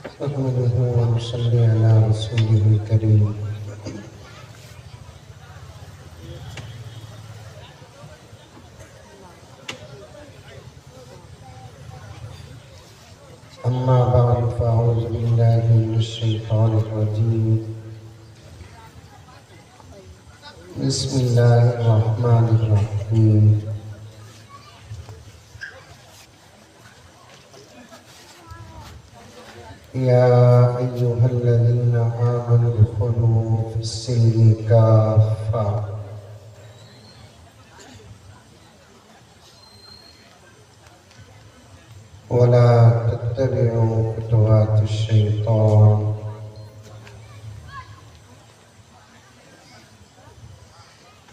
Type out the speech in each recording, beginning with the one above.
نحمده ونصلي على رسوله الكريم. أما بعد فأعوذ بالله من الشيطان الرجيم. بسم الله الرحمن الرحيم. يا أيها الذين آمنوا ادخلوا في السلم كافة ولا تتبعوا خطوات الشيطان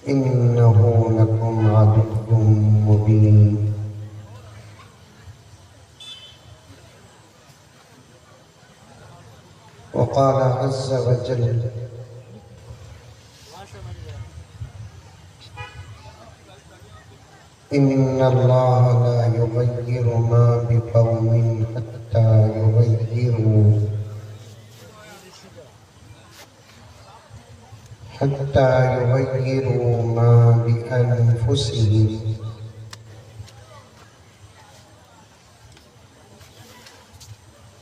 إنه لكم عدو مبين. وقال عز وجل إن الله لا يغير ما بقوم حتى يغيروا ما بأنفسهم.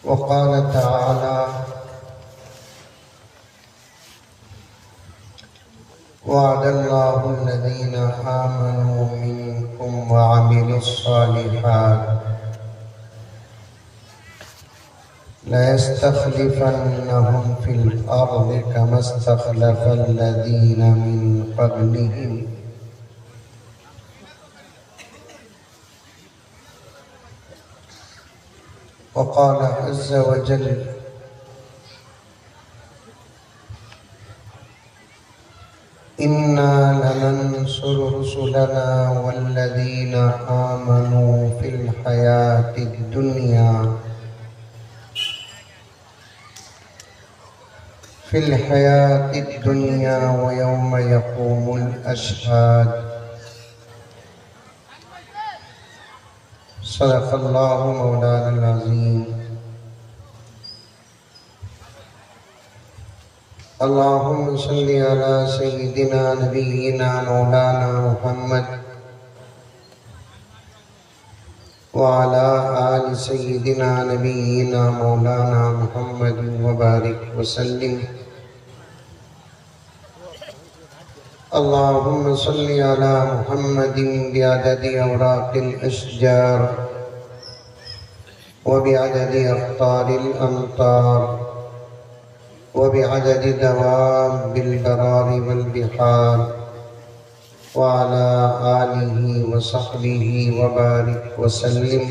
وقال تعالى وعد الله الذين آمنوا منكم وعملوا الصالحات ليستخلفنهم في الأرض كما استخلف الذين من قبلهم وقال عز وجل إنا لننصر رسلنا والذين آمنوا في الحياة الدنيا ويوم يقوم الأشهاد. صدق الله مولانا العظيم. اللهم صل على سيدنا نبينا مولانا محمد وعلى آل سيدنا نبينا مولانا محمد وبارك وسلم. اللهم صل على محمد بعدد أوراق الأشجار وبعدد أقطار الأمطار وبعدد دواب البرار والبحار وعلى آله وصحبه وبارك وسلم.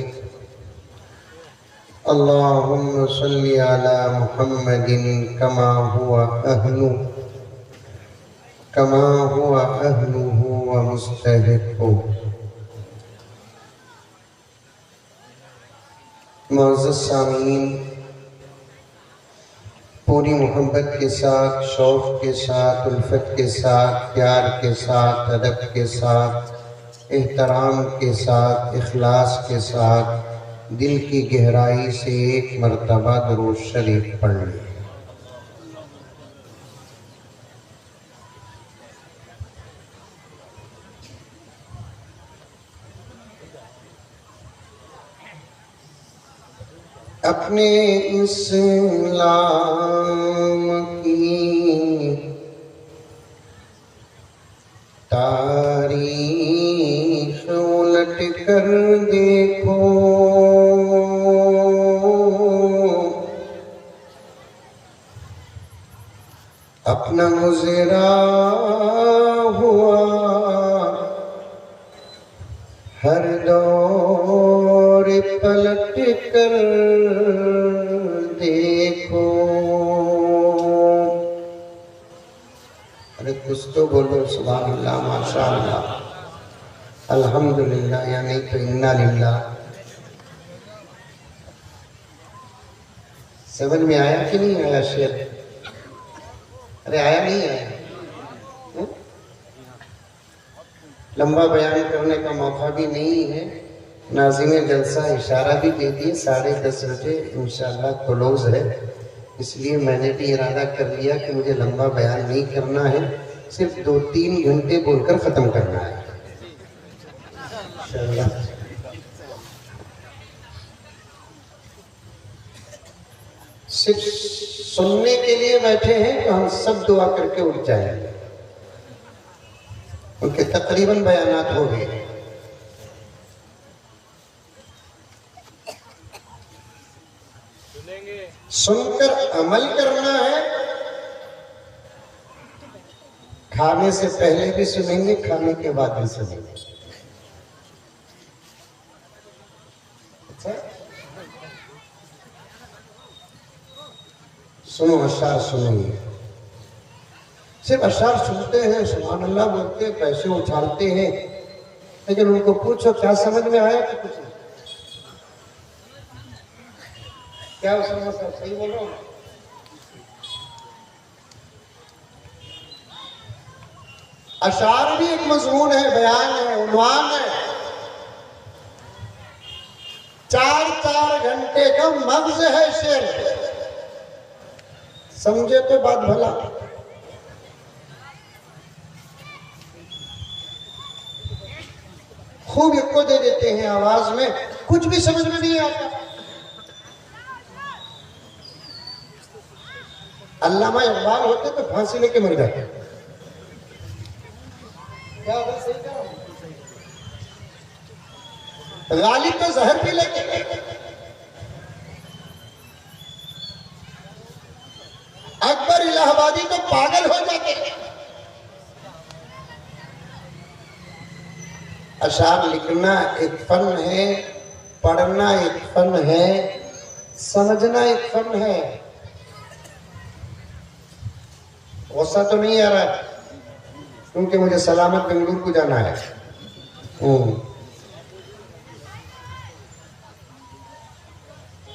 اللهم صل على محمد كما هو أهله ومستحقه. معزز سامعین، پوری محبت کے ساتھ، شوق کے ساتھ، الفت کے ساتھ، پیار کے ساتھ، ادب کے ساتھ، احترام کے ساتھ، اخلاص کے ساتھ دل کی گہرائی سے ایک مرتبہ درود شریف پڑھ لیں۔ اپنے اسلام کی تاریخ الٹ کر دیکھو، اپنا گزرا ہوا ہر دور پلٹ کر دیکھو۔ ارے کچھ تو بولو، سبحان اللہ، ماشاء اللہ، الحمدللہ، یا نہیں تو انا للہ۔ سمجھ میں آیا کہ نہیں آیا شعر؟ ارے آیا نہیں آیا؟ لمبا بیان کرنے کا موقع بھی نہیں ہے، ناظرین جلسہ اشارہ بھی دے دیے 10:30 بجے انشاءاللہ کلوز ہے، اس لیے میں نے بھی ارادہ کر لیا کہ مجھے لمبا بیان نہیں کرنا ہے، صرف 2-3 گھنٹے بول کر ختم کرنا ہے انشاءاللہ۔ صرف سننے کے لیے بیٹھے ہیں تو ہم سب دعا کر کے اٹھ جائیں گے کیونکہ تقریباً بیانات ہو گئے۔ سن کر عمل کرنا ہے، کھانے سے پہلے بھی سنیں گے، کھانے کے بعد بھی سنیں گے۔ اچھا سنو، اشعار سنیں گے، صرف اشعار سنتے ہیں، سبحان اللہ بولتے ہیں، پیسے اچھالتے ہیں، لیکن ان کو پوچھو کیا سمجھ میں آیا کہ کچھ نہیں؟ کیا اسلام صاحب صحیح بول رہا ہوں؟ اشعار بھی ایک مضمون ہے، بیان ہے، عنوان ہے، 4 گھنٹے کا مغز ہے شعر، سمجھے تو بات بھلا۔ خوب ایک کو دے دیتے ہیں آواز میں، کچھ بھی سمجھ میں نہیں آتا۔ علامہ اقبال ہوتے تو پھانسی لے کے مر جاتے۔ کیا ہوگا صحیح کہا؟ غالب تو زہر پی لے کے، اکبر الہ آبادی تو پاگل ہو جاتے۔ اشعار لکھنا ایک فن ہے، پڑھنا ایک فن ہے، سمجھنا ایک فن ہے۔ غصہ تو نہیں آ رہا کیونکہ مجھے سلامت بنگلور کو جانا ہے۔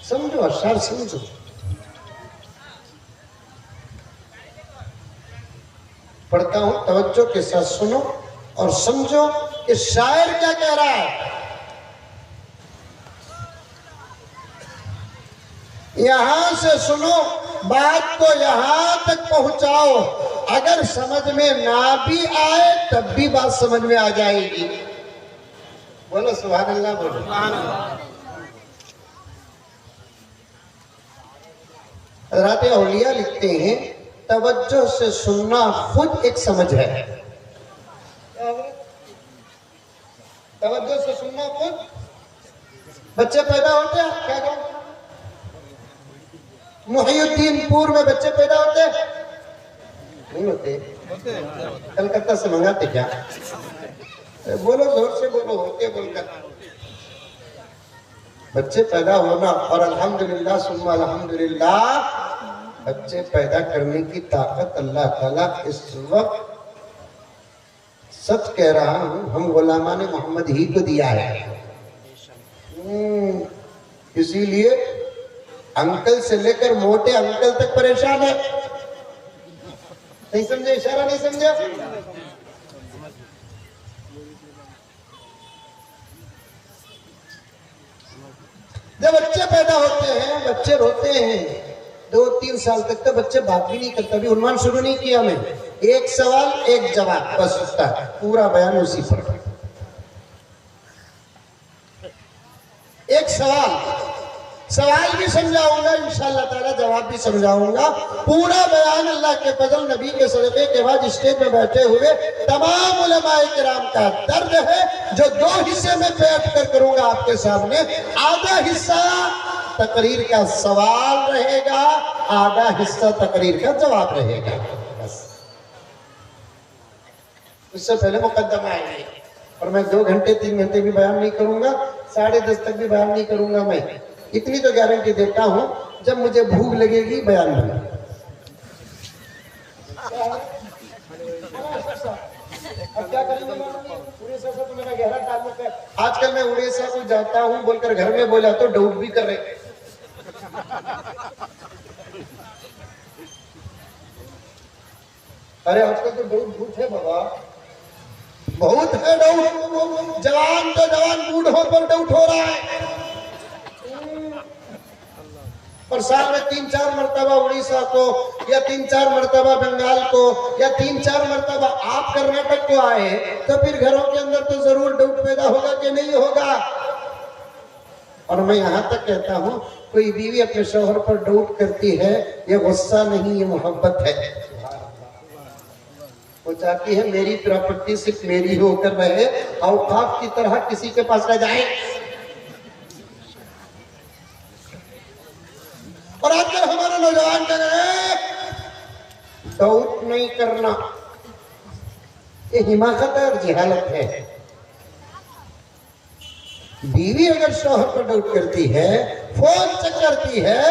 سمجھو، اشعار سمجھو۔ پڑھتا ہوں، توجہ کے ساتھ سنو اور سمجھو کہ شاعر کیا کہہ رہا ہے۔ یہاں سے سنو، بات کو یہاں تک پہنچاؤ، اگر سمجھ میں نہ بھی آئے تب بھی بات سمجھ میں آ جائے گی۔ بولو سبحان اللہ، بولو سبحان اللہ۔ حضرات اولیاء لکھتے ہیں توجہ سے سننا خود ایک سمجھ ہے۔ توجہ سے سننا خود، بچے پیدا ہوتے ہیں، کیا کہوں، محی الدین پور میں بچے پیدا ہوتے نہیں ہوتے؟ کلکتہ سے منگاتے کیا؟ بولو زور سے بولو، ہوتے بول کر۔ بچے پیدا ہونا، اور الحمدللہ ثم الحمدللہ بچے پیدا کرنے کی طاقت اللہ تعالیٰ اس وقت، سچ کہہ رہا ہوں، ہم غلامان محمد ہی کو دیا ہے۔ اسی لیے انکل سے لے کر موٹے انکل تک پریشان ہے۔ نہیں سمجھے؟ اشارہ نہیں سمجھا؟ جب بچے پیدا ہوتے ہیں، بچے روتے ہیں، 2-3 سال تک تو بچے بات بھی نہیں کرتا۔ ابھی عنوان شروع نہیں کیا میں، ایک سوال ایک جواب بس ہوتا ہے، پورا بیان اسی پر۔ ایک سوال بھی سمجھاؤں گا انشاءاللہ تعالی، جواب بھی سمجھاؤں گا، پورا بیان اللہ کے فضل نبی کے صدقے کے بعد اسٹیج میں بیٹھے ہوئے تمام علماء کرام کا درد ہے، جو 2 حصے میں بیٹھ کر کروں گا آپ کے سامنے۔ آدھا حصہ تقریر کا سوال رہے گا، آدھا حصہ تقریر کا جواب رہے گا، بس۔ اس سے پہلے مقدمہ آئیں گے، اور میں 2 گھنٹے 3 گھنٹے بھی بیان نہیں کروں گا، 10:30 تک بھی بیان نہیں کروں گا۔ میں اتنی تو گارنٹی دیتا ہوں، جب مجھے بھوک لگے گی بیان بنا۔ اب کیا کریں گے؟ اڑیسہ سے تو میرا گہرا تعلق ہے، آج کل میں اڑیسہ کو جاتا ہوں بول کر گھر میں بولا تو ڈاؤٹ بھی کر رہے۔ ارے آج کل تو ڈاؤٹ بھوت ہے بابا، بہت ہے ڈاؤٹ، جوان تو جوان بوڑھوں پر ڈاؤٹ ہو رہا ہے، اور سال میں 3-4 مرتبہ اڑیسہ کو یا 3-4 مرتبہ بنگال کو یا 3-4 مرتبہ آپ کرناٹک کو آئے تو پھر گھروں کے اندر تو ضرور ڈاؤٹ پیدا ہوگا کہ نہیں ہوگا۔ اور میں یہاں تک کہتا ہوں کوئی بیوی اپنے شوہر پر ڈاؤٹ کرتی ہے، یہ غصہ نہیں، یہ محبت ہے۔ وہ چاہتی ہے میری پراپرٹی صرف میری ہو کر رہے، اوقاف کی طرح کسی کے پاس نہ جائے۔ اور آج کل ہمارے نوجوان کہہ رہے ہیں ڈاؤٹ نہیں کرنا، یہ حماقت ہے اور جہالت ہے۔ بیوی اگر شوہر پر ڈاؤٹ کرتی ہے، فون چیک کرتی ہے،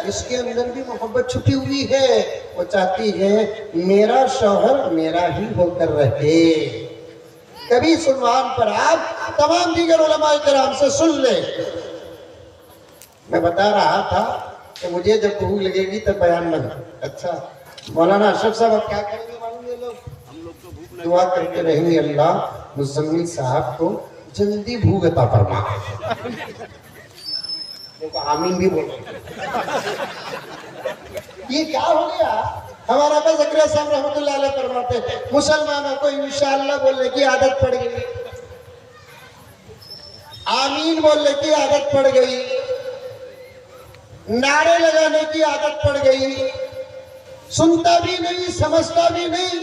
اس کے اندر بھی محبت چھپی ہوئی ہے، وہ چاہتی ہے میرا شوہر میرا ہی ہو کر رہے۔ کبھی عنوان پر آپ تمام دیگر علماء کرام سے سن لیں۔ میں بتا رہا تھا کہ مجھے جب بھوک لگے گی تب بیان بنا۔ اچھا مولانا اشرف صاحب اب کیا کریں گے معلوم ہے؟ لوگ دعا کرتے رہیں گے اللہ مزمل صاحب کو جلدی بھوک عطا فرما۔ دیکھو آمین بھی بولیں۔ یہ کیا ہو گیا؟ ہمارا ابا زکریا صاحب رحمۃ اللہ علیہ فرماتے ہیں مسلمانوں کو انشاءاللہ بولنے کی عادت پڑ گئی، آمین بولنے کی عادت پڑ گئی، نعرے لگانے کی عادت پڑ گئی، سنتا بھی نہیں سمجھتا بھی نہیں،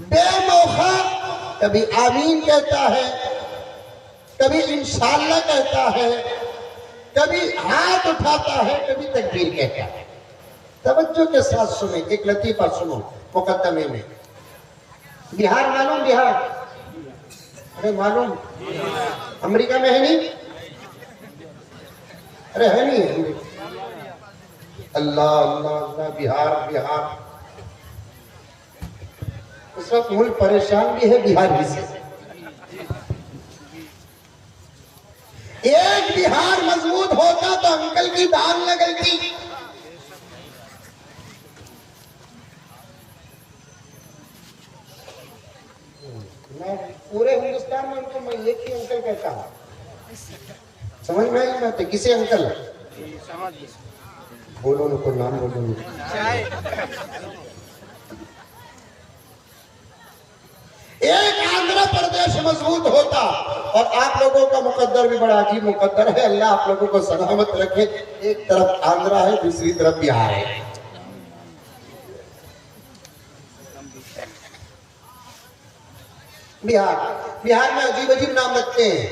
بے موقع کبھی آمین کہتا ہے، کبھی انشاءاللہ کہتا ہے، کبھی ہاتھ اٹھاتا ہے، کبھی تکبیر کہتا ہے۔ توجہ کے ساتھ سنیں، ایک لطیفہ سنو مقدمے میں۔ بہار معلوم؟ بہار ارے معلوم، امریکہ میں ہے نہیں؟ ارے ہے نہیں؟ اللہ اللہ اللہ، بہار بہار، اس وقت ملک پریشان بھی ہے بہار بھی سے۔ ایک بہار مضبوط ہوتا تو انکل کی دان نہ گلتی۔ میں پورے ہندوستان میں ان کو میں ایک ہی انکل کہتا ہوں، سمجھ میں آئی بات ہے؟ کسے انکل؟ بولو ان کو نام بولو۔ ایک آندھرا پردیش مضبوط ہوتا، اور آپ لوگوں کا مقدر بھی بڑا عجیب مقدر ہے، اللہ آپ لوگوں کو سلامت رکھے۔ ایک طرف آندھرا ہے، دوسری طرف بہار ہے۔ بہار میں عجیب عجیب نام رکھتے ہیں۔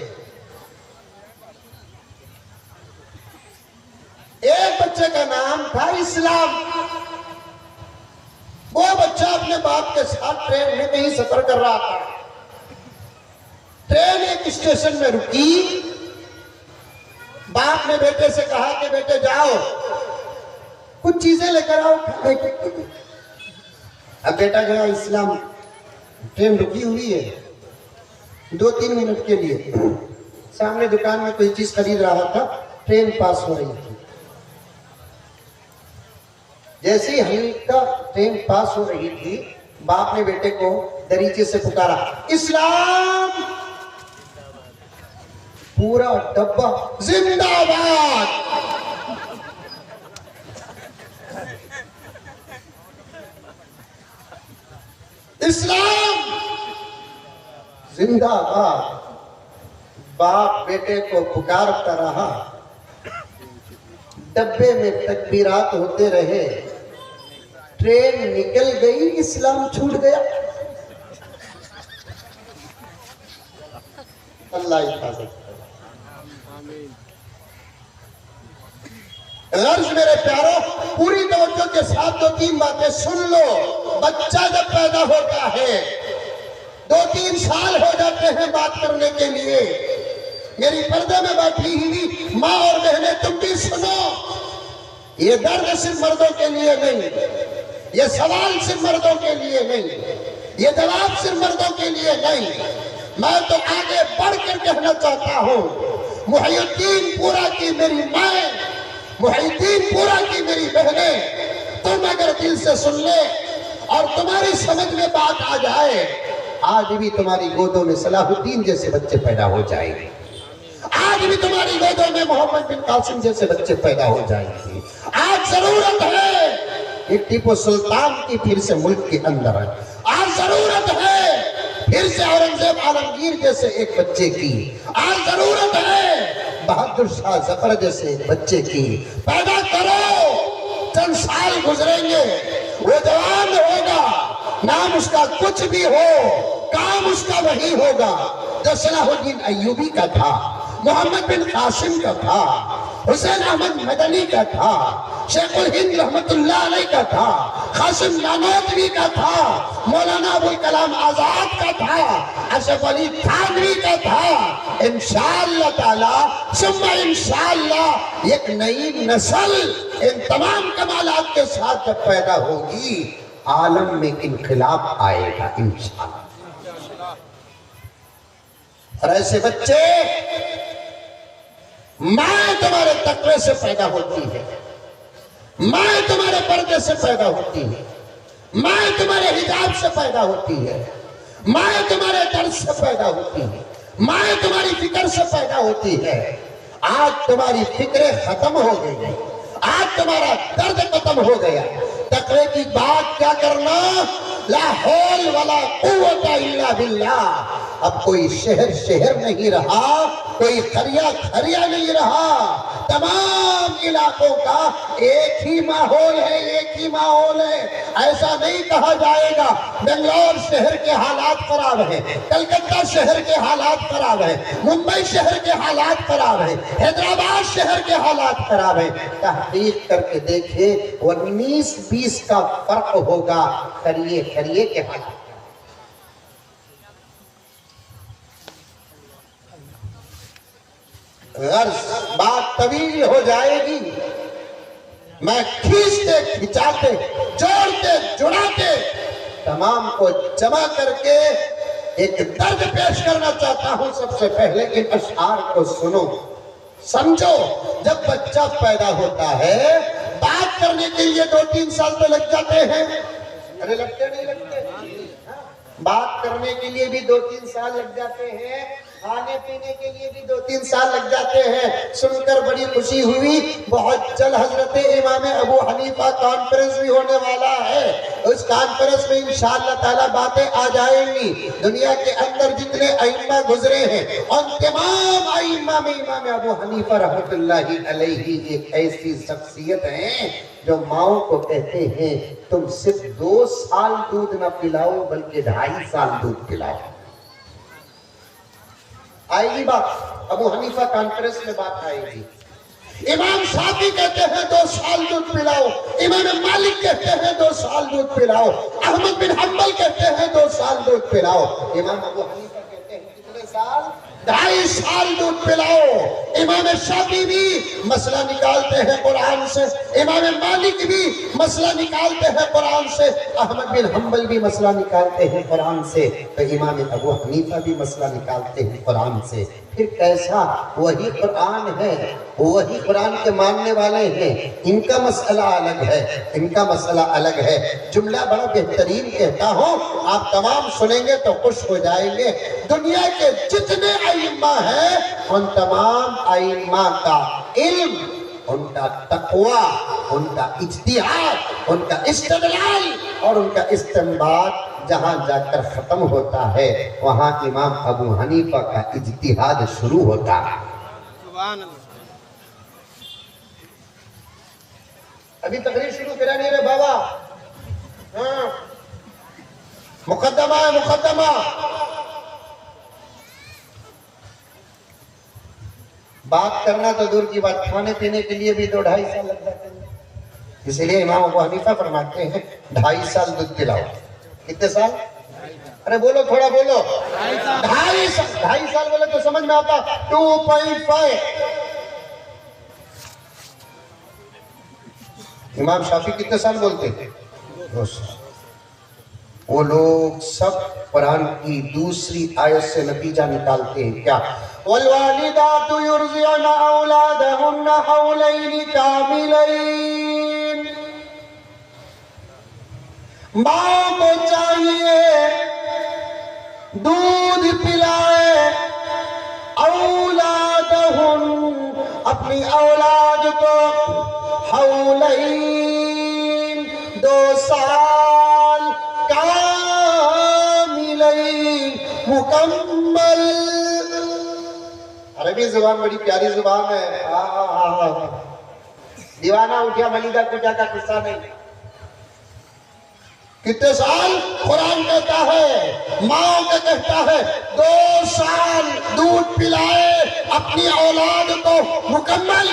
ایک بچے کا نام تھا اسلام۔ وہ بچہ اپنے باپ کے ساتھ ٹرین میں کہیں سفر کر رہا تھا، ٹرین ایک اسٹیشن میں رکی، باپ نے بیٹے سے کہا کہ بیٹے جاؤ کچھ چیزیں لے کر آؤ کھانے کی۔ اب بیٹا گیا، اسلام ٹرین رکی ہوئی ہے 2-3 منٹ کے لیے، سامنے دکان میں کوئی چیز خرید رہا تھا، ٹرین پاس ہو رہی تھی۔ جیسے ہی حقیقت کا ٹرین پاس ہو رہی تھی، باپ نے بیٹے کو دریچے سے پکارا، اسلام! پورا ڈبہ زندہ باد! اسلام زندہ باد! باپ بیٹے کو پکارتا رہا، ڈبے میں تکبیرات ہوتے رہے، ٹرین نکل گئی، اسلام چھوٹ گیا۔ اللہ حفاظت کرے۔ غرض میرے پیاروں، پوری توجہ کے ساتھ 2-3 باتیں سن لو۔ بچہ جب پیدا ہوتا ہے 2-3 سال ہو جاتے ہیں بات کرنے کے لیے، میری پردے میں بیٹھی ہوئی ماں اور بہنیں تم بھی سنو، یہ درد صرف مردوں کے لیے نہیں، یہ سوال صرف مردوں کے لیے نہیں، یہ جواب صرف مردوں کے لیے نہیں، میں تو آگے بڑھ کر کہنا چاہتا ہوں، محی الدین پورا کی میری مائیں، محی الدین پورا کی میری بہنیں، تم اگر دل سے سن لے اور تمہاری سمجھ میں بات آ جائے آج بھی تمہاری گودوں میں صلاح الدین جیسے بچے پیدا ہو جائیں گے، آج بھی تمہاری گودوں میں محمد بن قاسم جیسے بچے پیدا ہو جائیں گے۔ آج ضرورت ہے ایک ٹیپو سلطان کی پھر سے ملک کے اندر ہے، آج ضرورت ہے پھر سے اورنگزیب عالمگیر جیسے ایک بچے کی، آج ضرورت ہے بہادر شاہ ظفر جیسے ایک بچے کی۔ پیدا کرو، چند سال گزریں گے، وہ جوان ہوگا، نام اس کا کچھ بھی ہو، کام اس کا وہی ہوگا جو صلاح الدین ایوبی کا تھا، محمد بن قاسم کا تھا، حسین احمد مدنی کا تھا، شیخ الہند رحمت اللہ علیہ کا تھا، قاسم نانوتوی کا تھا، مولانا ابوالکلام آزاد کا تھا، اشرف علی تھانوی کا تھا۔ انشاءاللہ تعالی ثم انشاءاللہ ایک نئی نسل ان تمام کمالات کے ساتھ جب پیدا ہوگی، عالم میں انقلاب آئے گا انشاءاللہ۔ اور ایسے بچے ماں تمہارے تقوی سے پیدا ہوتی ہے، ماں تمہارے پردے سے پیدا ہوتی ہے، ماں تمہارے حجاب سے پیدا ہوتی ہے، ماں تمہارے درد سے پیدا ہوتی ہے، ماں تمہاری فکر سے پیدا ہوتی ہے۔ آج تمہاری فکریں ختم ہو گئی، آج تمہارا درد ختم ہو گیا۔ تقوی کی بات کیا کرنا، لا حول ولا قوت الا باللہ۔ اب کوئی شہر نہیں رہا، کوئی قریہ نہیں رہا، تمام علاقوں کا ایک ہی ماحول ہے، ایک ہی ماحول ہے۔ ایسا نہیں کہا جائے گا بنگلور شہر کے حالات خراب ہیں، کلکتہ شہر کے حالات خراب ہیں، ممبئی شہر کے حالات خراب ہیں، حیدرآباد شہر کے حالات خراب ہیں۔ تحقیق کر کے دیکھیں 19-20 کا فرق ہوگا قریے کے حالات۔ غرض بات طویل ہو جائے گی، میں کھینچتے کھچاتے جوڑتے جڑاتے تمام کو جمع کر کے ایک درد پیش کرنا چاہتا ہوں۔ سب سے پہلے ان اشعار کو سنو، سمجھو۔ جب بچہ پیدا ہوتا ہے بات کرنے کے لیے 2-3 سال تو لگ جاتے ہیں، ارے لگتے نہیں لگتے؟ بات کرنے کے لیے بھی 2-3 سال لگ جاتے ہیں، کھانے پینے کے لیے بھی 2-3 سال لگ جاتے ہیں۔ سن کر بڑی خوشی ہوئی، بہت جلد حضرت امام ابو حنیفہ کانفرنس بھی ہونے والا ہے۔ اس کانفرنس میں انشاءاللہ تعالی باتیں آ جائیں گی۔ دنیا کے اندر جتنے ائمہ گزرے ہیں ان تمام ائمہ میں امام ابو حنیفہ رحمت اللہ علیہ ایک ایسی شخصیت ہیں جو ماؤں کو کہتے ہیں تم صرف 2 سال دودھ نہ پلاؤ بلکہ 2.5 سال دودھ پلاؤ۔ آئے گی بات، ابو حنیفہ کانفرنس میں بات آئے گی۔ امام شافعی کہتے ہیں 2 سال دودھ پلاؤ، امام مالک کہتے ہیں 2 سال دودھ پلاؤ، احمد بن حنبل کہتے ہیں 2 سال دودھ پلاؤ، امام ابو حنیفہ کہتے ہیں کتنے سال؟ 2.5 سال دودھ پلاؤ۔ امام شافعی بھی مسئلہ نکالتے ہیں قرآن سے، امام مالک بھی مسئلہ نکالتے ہیں قرآن سے، احمد بن حنبل بھی مسئلہ نکالتے ہیں قرآن سے، تو امام ابو حنیفہ بھی مسئلہ نکالتے ہیں قرآن سے۔ پھر کیسا؟ وہی قرآن ہے، وہی قرآن کے ماننے والے ہیں، ان کا مسئلہ الگ ہے، ان کا مسئلہ الگ ہے۔ جملہ بڑا بہترین کہتا ہوں، آپ تمام سنیں گے تو خوش ہو جائیں گے۔ دنیا کے جتنے ائمہ ہیں ان تمام ائمہ کا علم، ان کا تقوی، ان کا اجتہاد، ان کا استدلال اور ان کا استنباط جہاں جا کر ختم ہوتا ہے وہاں امام ابو حنیفہ کا اجتہاد شروع ہوتا ہے۔ سبحان اللہ۔ ابھی تقریر شروع کرا نہیں رہے بابا، ہاں مقدمہ ہے مقدمہ۔ بات کرنا تو دور کی بات، کھانے پینے کے لیے بھی 2-2.5 سال لگ جاتے ہیں۔ اسی لیے امام ابو حنیفہ فرماتے ہیں 2.5 سال دودھ پلاؤ۔ کتنے سال؟ ارے بولو تھوڑا بولو۔ 2.5 سال بولے تو سمجھ میں آتا 2.5۔ امام شافعی کتنے سال بولتے ہیں؟ 2 سال۔ وہ لوگ سب قرآن کی دوسری آیت سے نتیجہ نکالتے ہیں کیا؟ وَالْوَالِدَاتُ يُرْضِعْنَ أَوْلَادَهُنَّ حَوْلَيْنِ كَامِلَيْنِ۔ ماں کو چاہیے دودھ پلائے اولادہم اپنی اولاد کو حولین 2 سال کاملین مکمل. عربی زبان بڑی پیاری زبان ہے. دیوانہ اٹھیا ملیدہ کجا کا قصہ نہیں. کتنے سال قرآن کہتا ہے, ماں کا کہتا ہے 2 سال دودھ پلائے اپنی اولاد کو مکمل.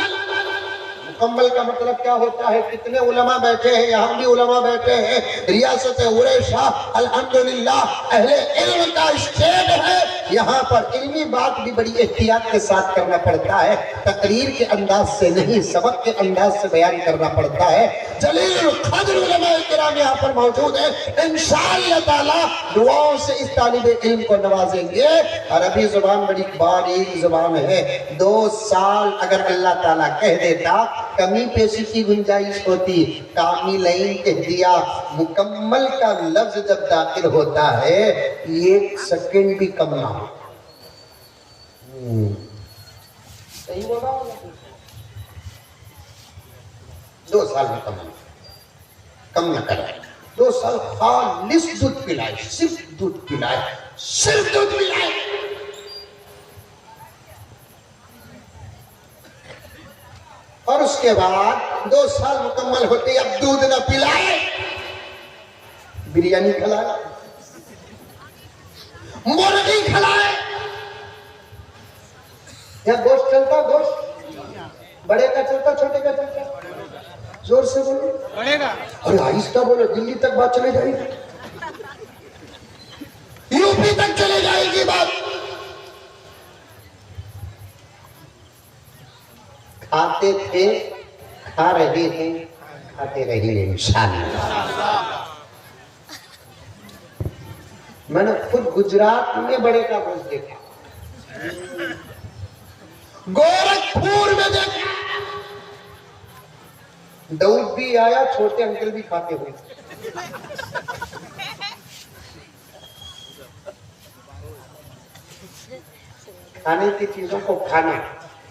مکمل کا مطلب کیا ہوتا ہے؟ کتنے علماء بیٹھے ہیں, یہاں بھی علماء بیٹھے ہیں. ریاست عریشہ الحمدللہ اہل علم کا اسٹیٹ ہے. یہاں پر علمی بات بھی بڑی احتیاط کے ساتھ کرنا پڑتا ہے. تقریر کے انداز سے نہیں, سبق کے انداز سے بیان کرنا پڑتا ہے. جلیل القدر علماء کرام یہاں پر موجود ہیں. انشاءاللہ تعالی دعاؤں سے اس طالب علم کو نوازیں گے. عربی زبان بڑی باریک زبان ہے. 2 سال اگر اللہ تعالیٰ کہہ دیتا کمی پیشی کی گنجائش ہوتی, کاملین کہہ دیا. مکمل کا لفظ جب داخل ہوتا ہے 1 سیکنڈ بھی کم نہ ہو. صحیح بولا ہوگا. 2 سال میں کم نہ کرائے. 2 سال خالص دودھ پلائے, صرف دودھ پلائے, صرف دودھ پلائے. اور اس کے بعد 2 سال مکمل ہوتے اب دودھ نہ پلائے, بریانی کھلائے, مرغی کھلائے. یا گوشت چلتا, گوشت بڑے کا چلتا چھوٹے کا چلتا؟ زور سے بولو, اور آہستہ بولو, دلی تک بات چلے جائے گی, یوپی تک چلے جائے گی بات. کھاتے تھے, کھا رہے ہیں, کھاتے رہیں گے انشاءاللہ. میں نے خود گجرات میں بڑے کا گوشت دیکھا, گورکھپور میں دیکھا. دودھ بھی آیا, چھوٹے انکل بھی کھاتے ہوئے. کھانے کی چیزوں کو کھانا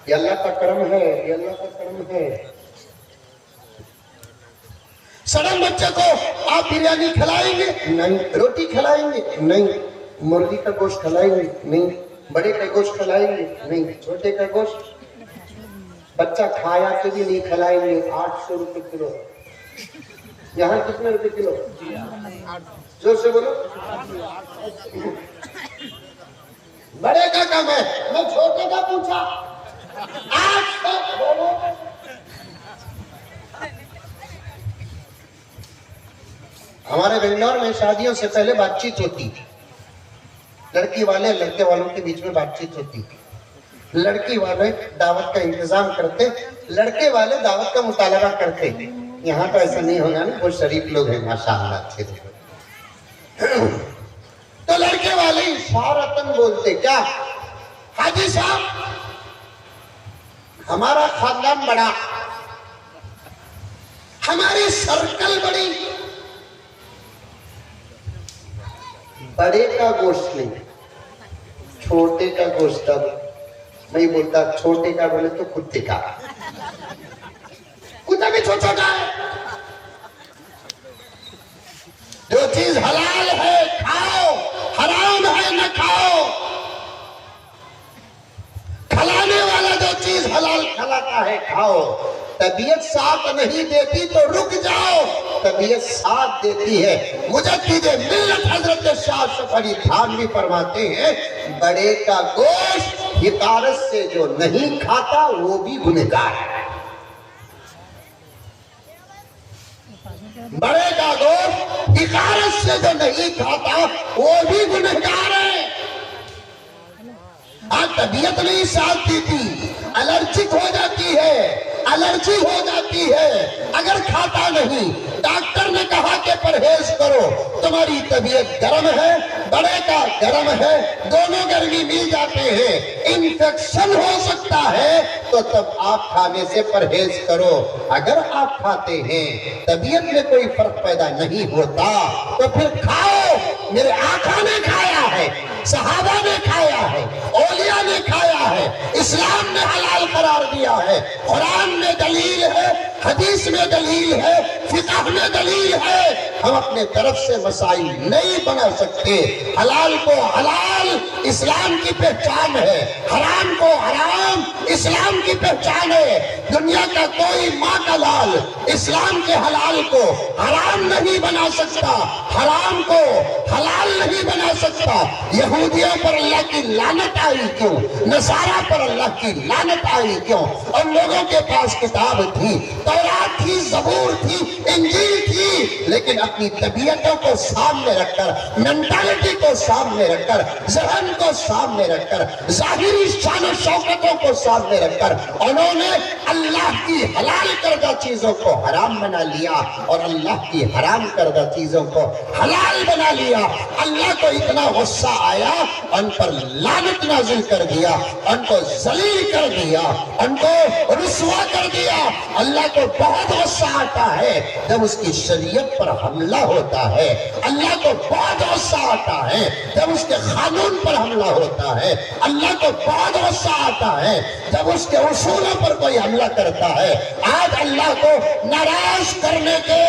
یہ اللہ کا کرم ہے, یہ اللہ کا کرم ہے. سڑن بچے کو آپ بریانی کھلائیں گے؟ نہیں. روٹی کھلائیں گے؟ نہیں. مرغی کا گوشت کھلائیں گے؟ نہیں. بڑے کا گوشت کھلائیں گے؟ نہیں. چھوٹے کا گوشت بچہ کھایا کے بھی نہیں کھلائیں گے. 800 روپے کلو. یہاں کتنے روپے کلو؟ زور سے بولو. بڑے کا کم ہے, میں چھوٹے کا پوچھا. 800 بولو. ہمارے بنگلور میں شادیوں سے پہلے بات چیت ہوتی, لڑکی والے لڑکے والوں کے بیچ میں بات چیت ہوتی. لڑکی والے دعوت کا انتظام کرتے, لڑکے والے دعوت کا مطالبہ کرتے. یہاں تو ایسا نہیں ہوگا نا, وہ شریف لوگ ہیں ماشاءاللہ اچھے سے. تو لڑکے والے اشارتاً بولتے کیا, حاجی صاحب ہمارا خاندان بڑا, ہماری سرکل بڑی, بڑے کا گوشت نہیں, چھوٹے کا گوشت. میں بولتا چھوٹے کا بولے تو کتے کا, کتا بھی چھوٹا ہے. جو چیز حلال ہے کھاؤ, حرام ہے نہ کھاؤ. کھلانے والا جو چیز حلال کھلاتا ہے کھاؤ. طبیعت ساتھ نہیں دیتی تو رک جاؤ, طبیعت ساتھ دیتی ہے. مجدد ملت حضرت شاہ اشرف علی تھانوی فرماتے ہیں بڑے کا گوشت حقارت سے جو نہیں کھاتا وہ بھی گنہگار ہے. بڑے کا گوشت حقارت سے جو نہیں کھاتا وہ بھی گنہگار ہے. آج طبیعت نہیں ساتھ دیتی, الرجک ہو جاتی ہے, الرجی ہو جاتی ہے اگر کھاتا نہیں. ڈاکٹر نے کہا کہ پرہیز کرو, تمہاری طبیعت گرم ہے, بڑے کا گرم ہے, دونوں گرمی مل جاتے ہیں, انفیکشن ہو سکتا ہے, تو تب آپ کھانے سے پرہیز کرو. اگر آپ کھاتے ہیں طبیعت میں کوئی فرق پیدا نہیں ہوتا تو پھر کھاؤ. میرے آقا نے کھایا ہے, صحابہ نے کھایا ہے، اولیاء نے کھایا ہے، اسلام نے حلال قرار دیا ہے، قرآن میں دلیل ہے، حدیث میں دلیل ہے، فقہ میں دلیل ہے۔ ہم اپنے طرف سے مسائل نہیں بنا سکتے۔ حلال کو حلال اسلام کی پہچان ہے، حرام کو حرام اسلام کی پہچان ہے۔ دنیا کا کوئی ماں کا لال اسلام کے حلال کو حرام نہیں بنا سکتا، حرام کو حلال نہیں بنا سکتا۔ یہودیوں پر اللہ کی لعنت آئی کیوں؟ نصارہ پر اللہ کی لعنت آئی کیوں؟ ان لوگوں کے پاس کتاب تھی، تورات تھی، زبور تھی، انجیل تھی، لیکن اپنی طبیعتوں کو سامنے رکھ کر، مینٹالٹی کو سامنے رکھ کر، ذہن کو سامنے رکھ کر، ظاہری شان و شوکتوں کو سامنے رکھ کر انہوں نے اللہ کی حلال کردہ چیزوں کو حرام بنا لیا اور اللہ کی حرام کردہ چیزوں کو حلال بنا لیا۔ اللہ کو اتنا غصہ آیا، ان پر لعنت نازل کر دیا، ان کو ذلیل کر دیا، ان کو رسوا کر دیا۔ اللہ کو بہت غصہ آتا ہے جب اس کی شریعت پر حملہ ہوتا ہے، اللہ کو بہت غصہ آتا ہے جب اس کے قانون پر حملہ ہوتا ہے، اللہ کو بہت غصہ آتا ہے جب اس کے اصولوں پر کوئی حملہ کرتا ہے۔ آج اللہ کو ناراض کرنے کے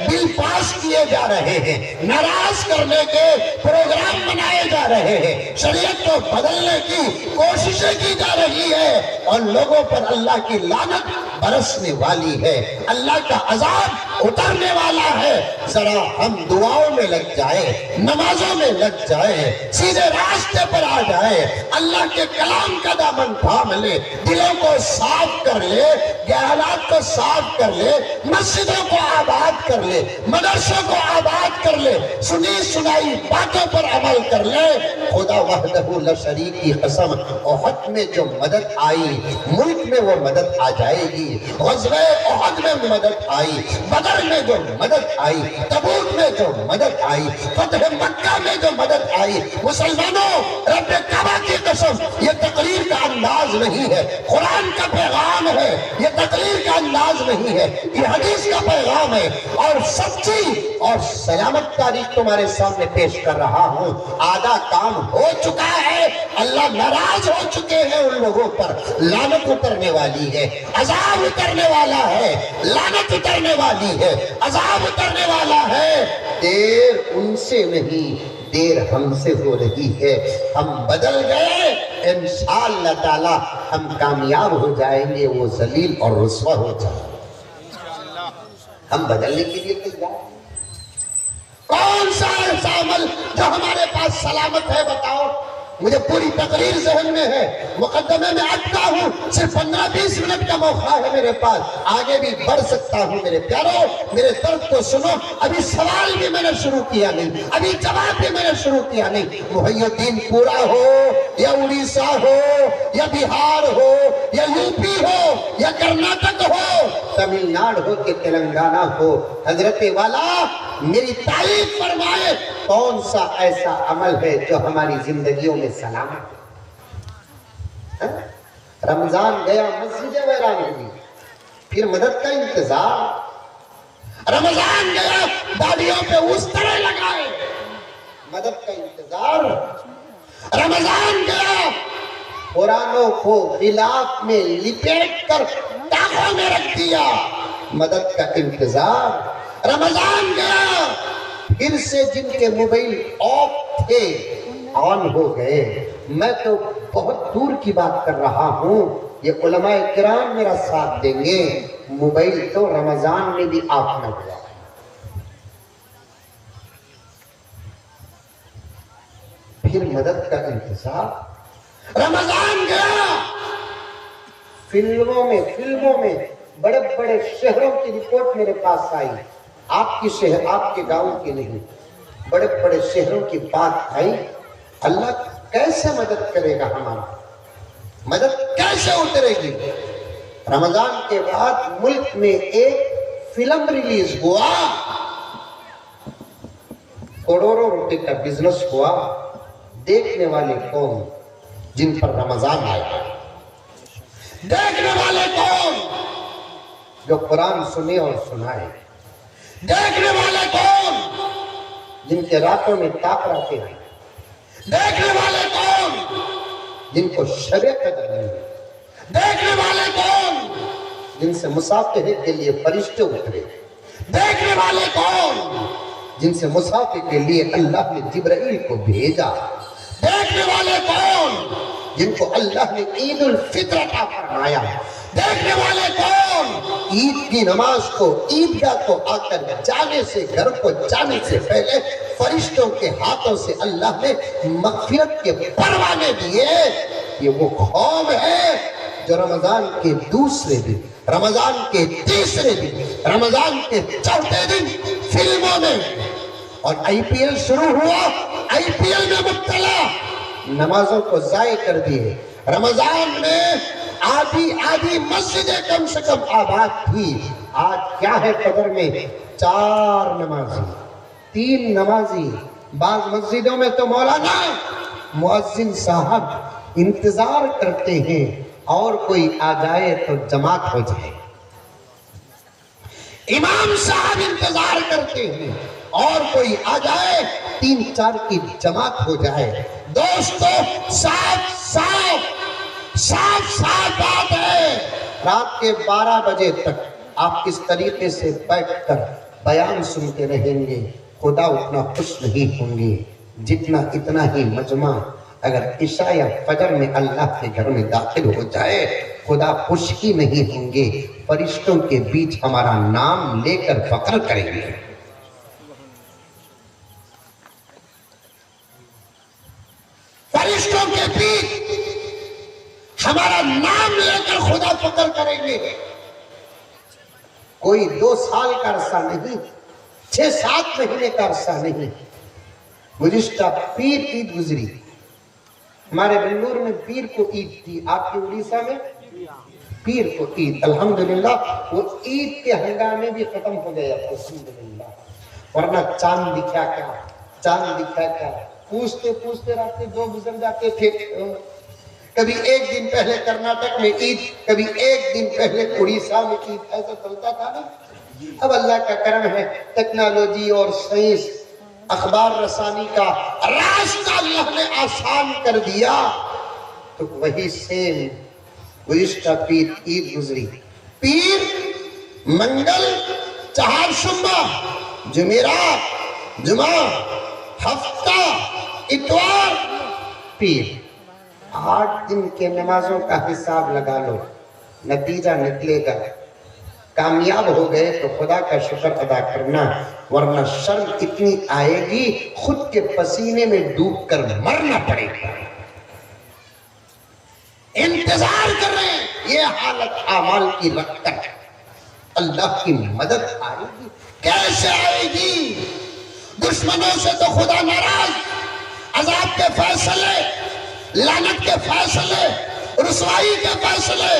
بل پاس کیے جا رہے ہیں، ناراض کرنے کے پروگرام بنائے جا رہے ہیں، شریعت کو بدلنے کی کوششیں کی جا رہی ہے، اور لوگوں پر اللہ کی لعنت برسنے والی ہے، اللہ کا عذاب اترنے والا ہے۔ ذرا ہم دعاؤں میں لگ جائے، نمازوں میں لگ جائے، سیدھے راستے پر آ جائے، اللہ کے کلام کا دامن تھام لے، دلوں کو صاف کر لے، خیالات کو صاف کر لے، مسجدوں کو آباد کر لے، مدرسوں کو آباد کر لے، سنی سنائی باتوں پر عمل کر لے۔ خدا وحدہ لا شریک کی قسم، احد میں جو مدد آئی ملک میں وہ مدد آ جائے گی، غزوہ احد میں مدد آئی، بدر میں جو مدد آئی، تبوک میں جو مدد آئی، فتح مکہ میں جو مدد آئی۔ مسلمانوں، رب کعبہ کی قسم، یہ تقریر کا انداز نہیں ہے، قرآن کا پیغام ہے، یہ تقریر کا انداز نہیں ہے، یہ حدیث کا پیغام ہے، اور سچی اور سلامت تاریخ تمہارے سامنے پیش کر رہا ہوں۔ آدھا کام ہو چکا ہے، اللہ ناراض ہو چکے ہیں، ان لوگوں پر لعنت اترنے والی ہے، عذاب اترنے والا ہے، لعنت اترنے والی ہے، عذاب اترنے والا ہے۔ دیر ان سے نہیں، دیر ہم سے ہو رہی ہے۔ ہم بدل گئے، انشاءاللہ تعالی ہم کامیاب ہو جائیں گے، وہ ذلیل اور رسوا ہو جائیں گے۔ ہم بدلنے کے لیے تیار ہیں۔ کون سا ایسا عمل جو ہمارے پاس سلامت ہے بتاؤ؟ مجھے پوری تقریر ذہن میں ہے، مقدمے میں اٹکا ہوں، صرف 15-20 منٹ کا موقع ہے میرے پاس، آگے بھی بڑھ سکتا ہوں۔ میرے پیارو، میرے درد کو سنو، ابھی سوال بھی میں نے شروع کیا نہیں، ابھی جواب بھی میں نے شروع کیا نہیں۔ محی الدین پورا ہو یا اڑیسہ ہو یا بہار ہو یا یو پی ہو یا کرناٹک ہو، تمل ناڈ ہو کہ تلنگانہ ہو، حضرت والا میری تعریف فرمائے، کون سا ایسا عمل ہے جو ہماری زندگیوں میں سلامت ہے؟ رمضان گیا، مسجدیں ویران ہوئی، پھر مدد کا انتظار۔ رمضان گیا، داڑیوں پہ استرے لگائے، مدد کا انتظار۔ رمضان گیا، قرآنوں کو غلاف میں لپیٹ کر ٹانگوں میں رکھ دیا، مدد کا انتظار۔ رمضان گیا، پھر سے جن کے موبائل آف تھے آن ہو گئے۔ میں تو بہت دور کی بات کر رہا ہوں، یہ علماء کرام میرا ساتھ دیں گے، موبائل تو رمضان میں بھی آف نہ ہوا۔ پھر مدد کا انتظار۔ رمضان گیا، فلموں میں بڑے بڑے شہروں کی رپورٹ میرے پاس آئی، آپ کی شہر، آپ کے گاؤں کی نہیں، بڑے بڑے شہروں کی بات آئی۔ اللہ کیسے مدد کرے گا ہمارا؟ مدد کیسے اترے گی؟ رمضان کے بعد ملک میں ایک فلم ریلیز ہوا، کروڑوں روپے کا بزنس ہوا، دیکھنے والے کون؟ جن پر رمضان آیا۔ دیکھنے والے کون؟ جو قرآن سنے اور سنائے۔ دیکھنے والے کون؟ جن کے راتوں میں طاقت آتے ہیں۔ دیکھنے والے کون؟ جن کو شب قدر نہیں ہے۔ دیکھنے والے کون؟ جن سے مسافرے کے لیے فرشتے اترے۔ دیکھنے والے کون؟ جن سے مسافرے کے لیے اللہ نے جبرائیل کو بھیجا۔ دیکھنے والے کون؟ جن کو اللہ نے عید الفطر عطا فرمایا۔ دیکھنے والے کون؟ عید کی نماز کو عیدگاہ کو آ کر جانے سے، گھر کو جانے سے پہلے فرشتوں کے ہاتھوں سے اللہ نے مغفرت کے پروانے دیے۔ یہ وہ قوم ہے جو رمضان کے دوسرے دن، رمضان کے تیسرے دن، رمضان کے چوتھے دن فلموں میں، اور IPL شروع ہوا، IPL میں مبتلا، نمازوں کو ضائع کر دیے۔ رمضان میں آدھی مسجدیں کم سے کم آباد تھی، آج کیا ہے قدر میں؟ 4 نمازی، 3 نمازی، بعض مسجدوں میں تو مولانا مؤذن صاحب انتظار کرتے ہیں اور کوئی آ جائے تو جماعت ہو جائے، امام صاحب انتظار کرتے ہیں اور کوئی آ جائے 3-4 کی جماعت ہو جائے۔ دوستو صاف بات ہے، رات کے 12 بجے تک آپ کس طریقے سے بیٹھ کر بیان سنتے رہیں گے، خدا اتنا خوش نہیں ہوں گے جتنا اتنا ہی مجمع اگر عشاء یا فجر میں اللہ کے گھر میں داخل ہو جائے، خدا خوش ہی نہیں ہوں گے، فرشتوں کے بیچ ہمارا نام لے کر فخر کریں گے۔ فرشتوں کے بیچ ہمارا نام لے کر خدا فخر کریں گے۔ کوئی 2 سال کا عرصہ نہیں، 6-7 مہینے کا عرصہ نہیں، گزشتہ پیر عید گزری، ہمارے بنگلور میں پیر کو عید تھی، آپ کی اڑیسہ میں پیر کو عید، الحمدللہ وہ عید کے ہنگامے بھی ختم ہو گیا، الحمدللہ، ورنہ چاند دکھا کیا، چاند دکھا کیا، پوچھتے رہتے 2 گزر جاتے تھے، کبھی 1 دن پہلے کرناٹک میں عید، کبھی 1 دن پہلے اڑیسہ میں عید، ایسا چلتا تھا نا۔ اب اللہ کا کرم ہے، ٹیکنالوجی اور سائنس، اخبار رسانی کا راستہ اللہ نے آسان کر دیا، تو وہی سیم گزشتہ پیر عید گزری، پیر منگل، چہارشنبہ، جمعرات، جمعہ، ہفتہ، اتوار، پیر، 8 دن کے نمازوں کا حساب لگا لو، نتیجہ نکلے گا۔ کامیاب ہو گئے تو خدا کا شکر ادا کرنا، ورنہ شرم اتنی آئے گی خود کے پسینے میں ڈوب کر مرنا پڑے گا۔ انتظار کر رہے ہیں، یہ حالت اعمال کی رکھ کر اللہ کی مدد آئے گی، کیسے آئے گی؟ دشمنوں سے تو خدا ناراض، عذاب کے فیصلے، لعنت کے فیصلے، رسوائی کے فیصلے،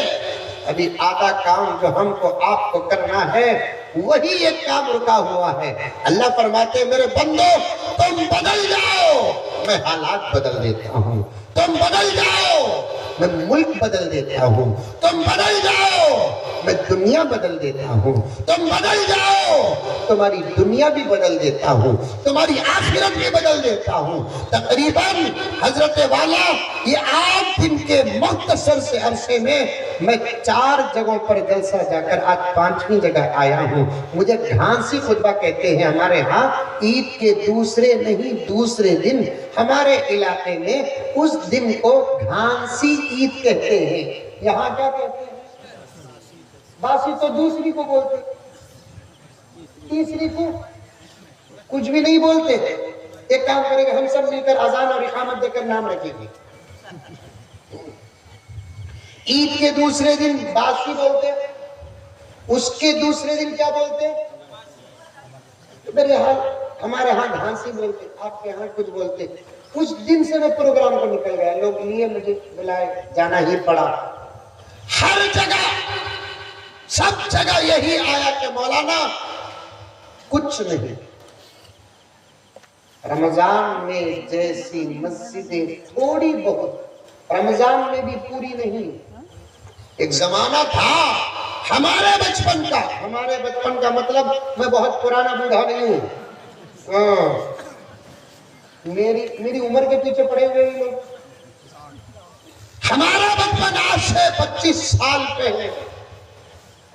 ابھی آدھا کام جو ہم کو آپ کو کرنا ہے وہی ایک کام رکا ہوا ہے۔ اللہ فرماتے ہیں میرے بندو تم بدل جاؤ، میں حالات بدل دیتا ہوں، تم بدل جاؤ، میں ملک بدل دیتا ہوں، تم بدل جاؤ، میں دنیا بدل دیتا ہوں، تم بدل جاؤ، تمہاری دنیا بھی بدل دیتا ہوں، تمہاری آخرت بھی بدل دیتا ہوں۔ تقریباً حضرت والا یہ 8 دن کے مختصر سے عرصے میں 4 جگہوں پر جلسہ جا کر آج 5ویں جگہ آیا ہوں۔ مجھے گھانسی خطبہ کہتے ہیں، ہمارے ہاں عید کے دوسرے دن ہمارے علاقے میں اس دن کو گھانسی عید کہتے ہیں، یہاں کیا کہتے ہیں؟ باسی تو دوسری کو بولتے، تیسری کو کچھ بھی نہیں بولتے۔ ایک کام کریں گے، ہم سب مل کر اذان اور اقامت دے کر نام رکھیں گے۔ عید کے دوسرے دن باسی بولتے، اس کے دوسرے دن کیا بولتے؟ میرے حال ہمارے ہاں گھانسی بولتے، آپ کے ہاں کچھ بولتے۔ اس دن سے میں پروگرام کو نکل گیا، لوگ لیے مجھے بلائے، جانا ہی پڑا۔ ہر جگہ سب جگہ یہی آیا کہ مولانا کچھ نہیں، رمضان میں جیسی مسجدیں تھوڑی بہت، رمضان میں بھی پوری نہیں۔ ایک زمانہ تھا ہمارے بچپن کا مطلب میں بہت پرانا بوڑھا نہیں ہوں، میری عمر کے پیچھے پڑے ہوئے ہی لوگ. ہمارا بچپن آج سے 25 سال پہلے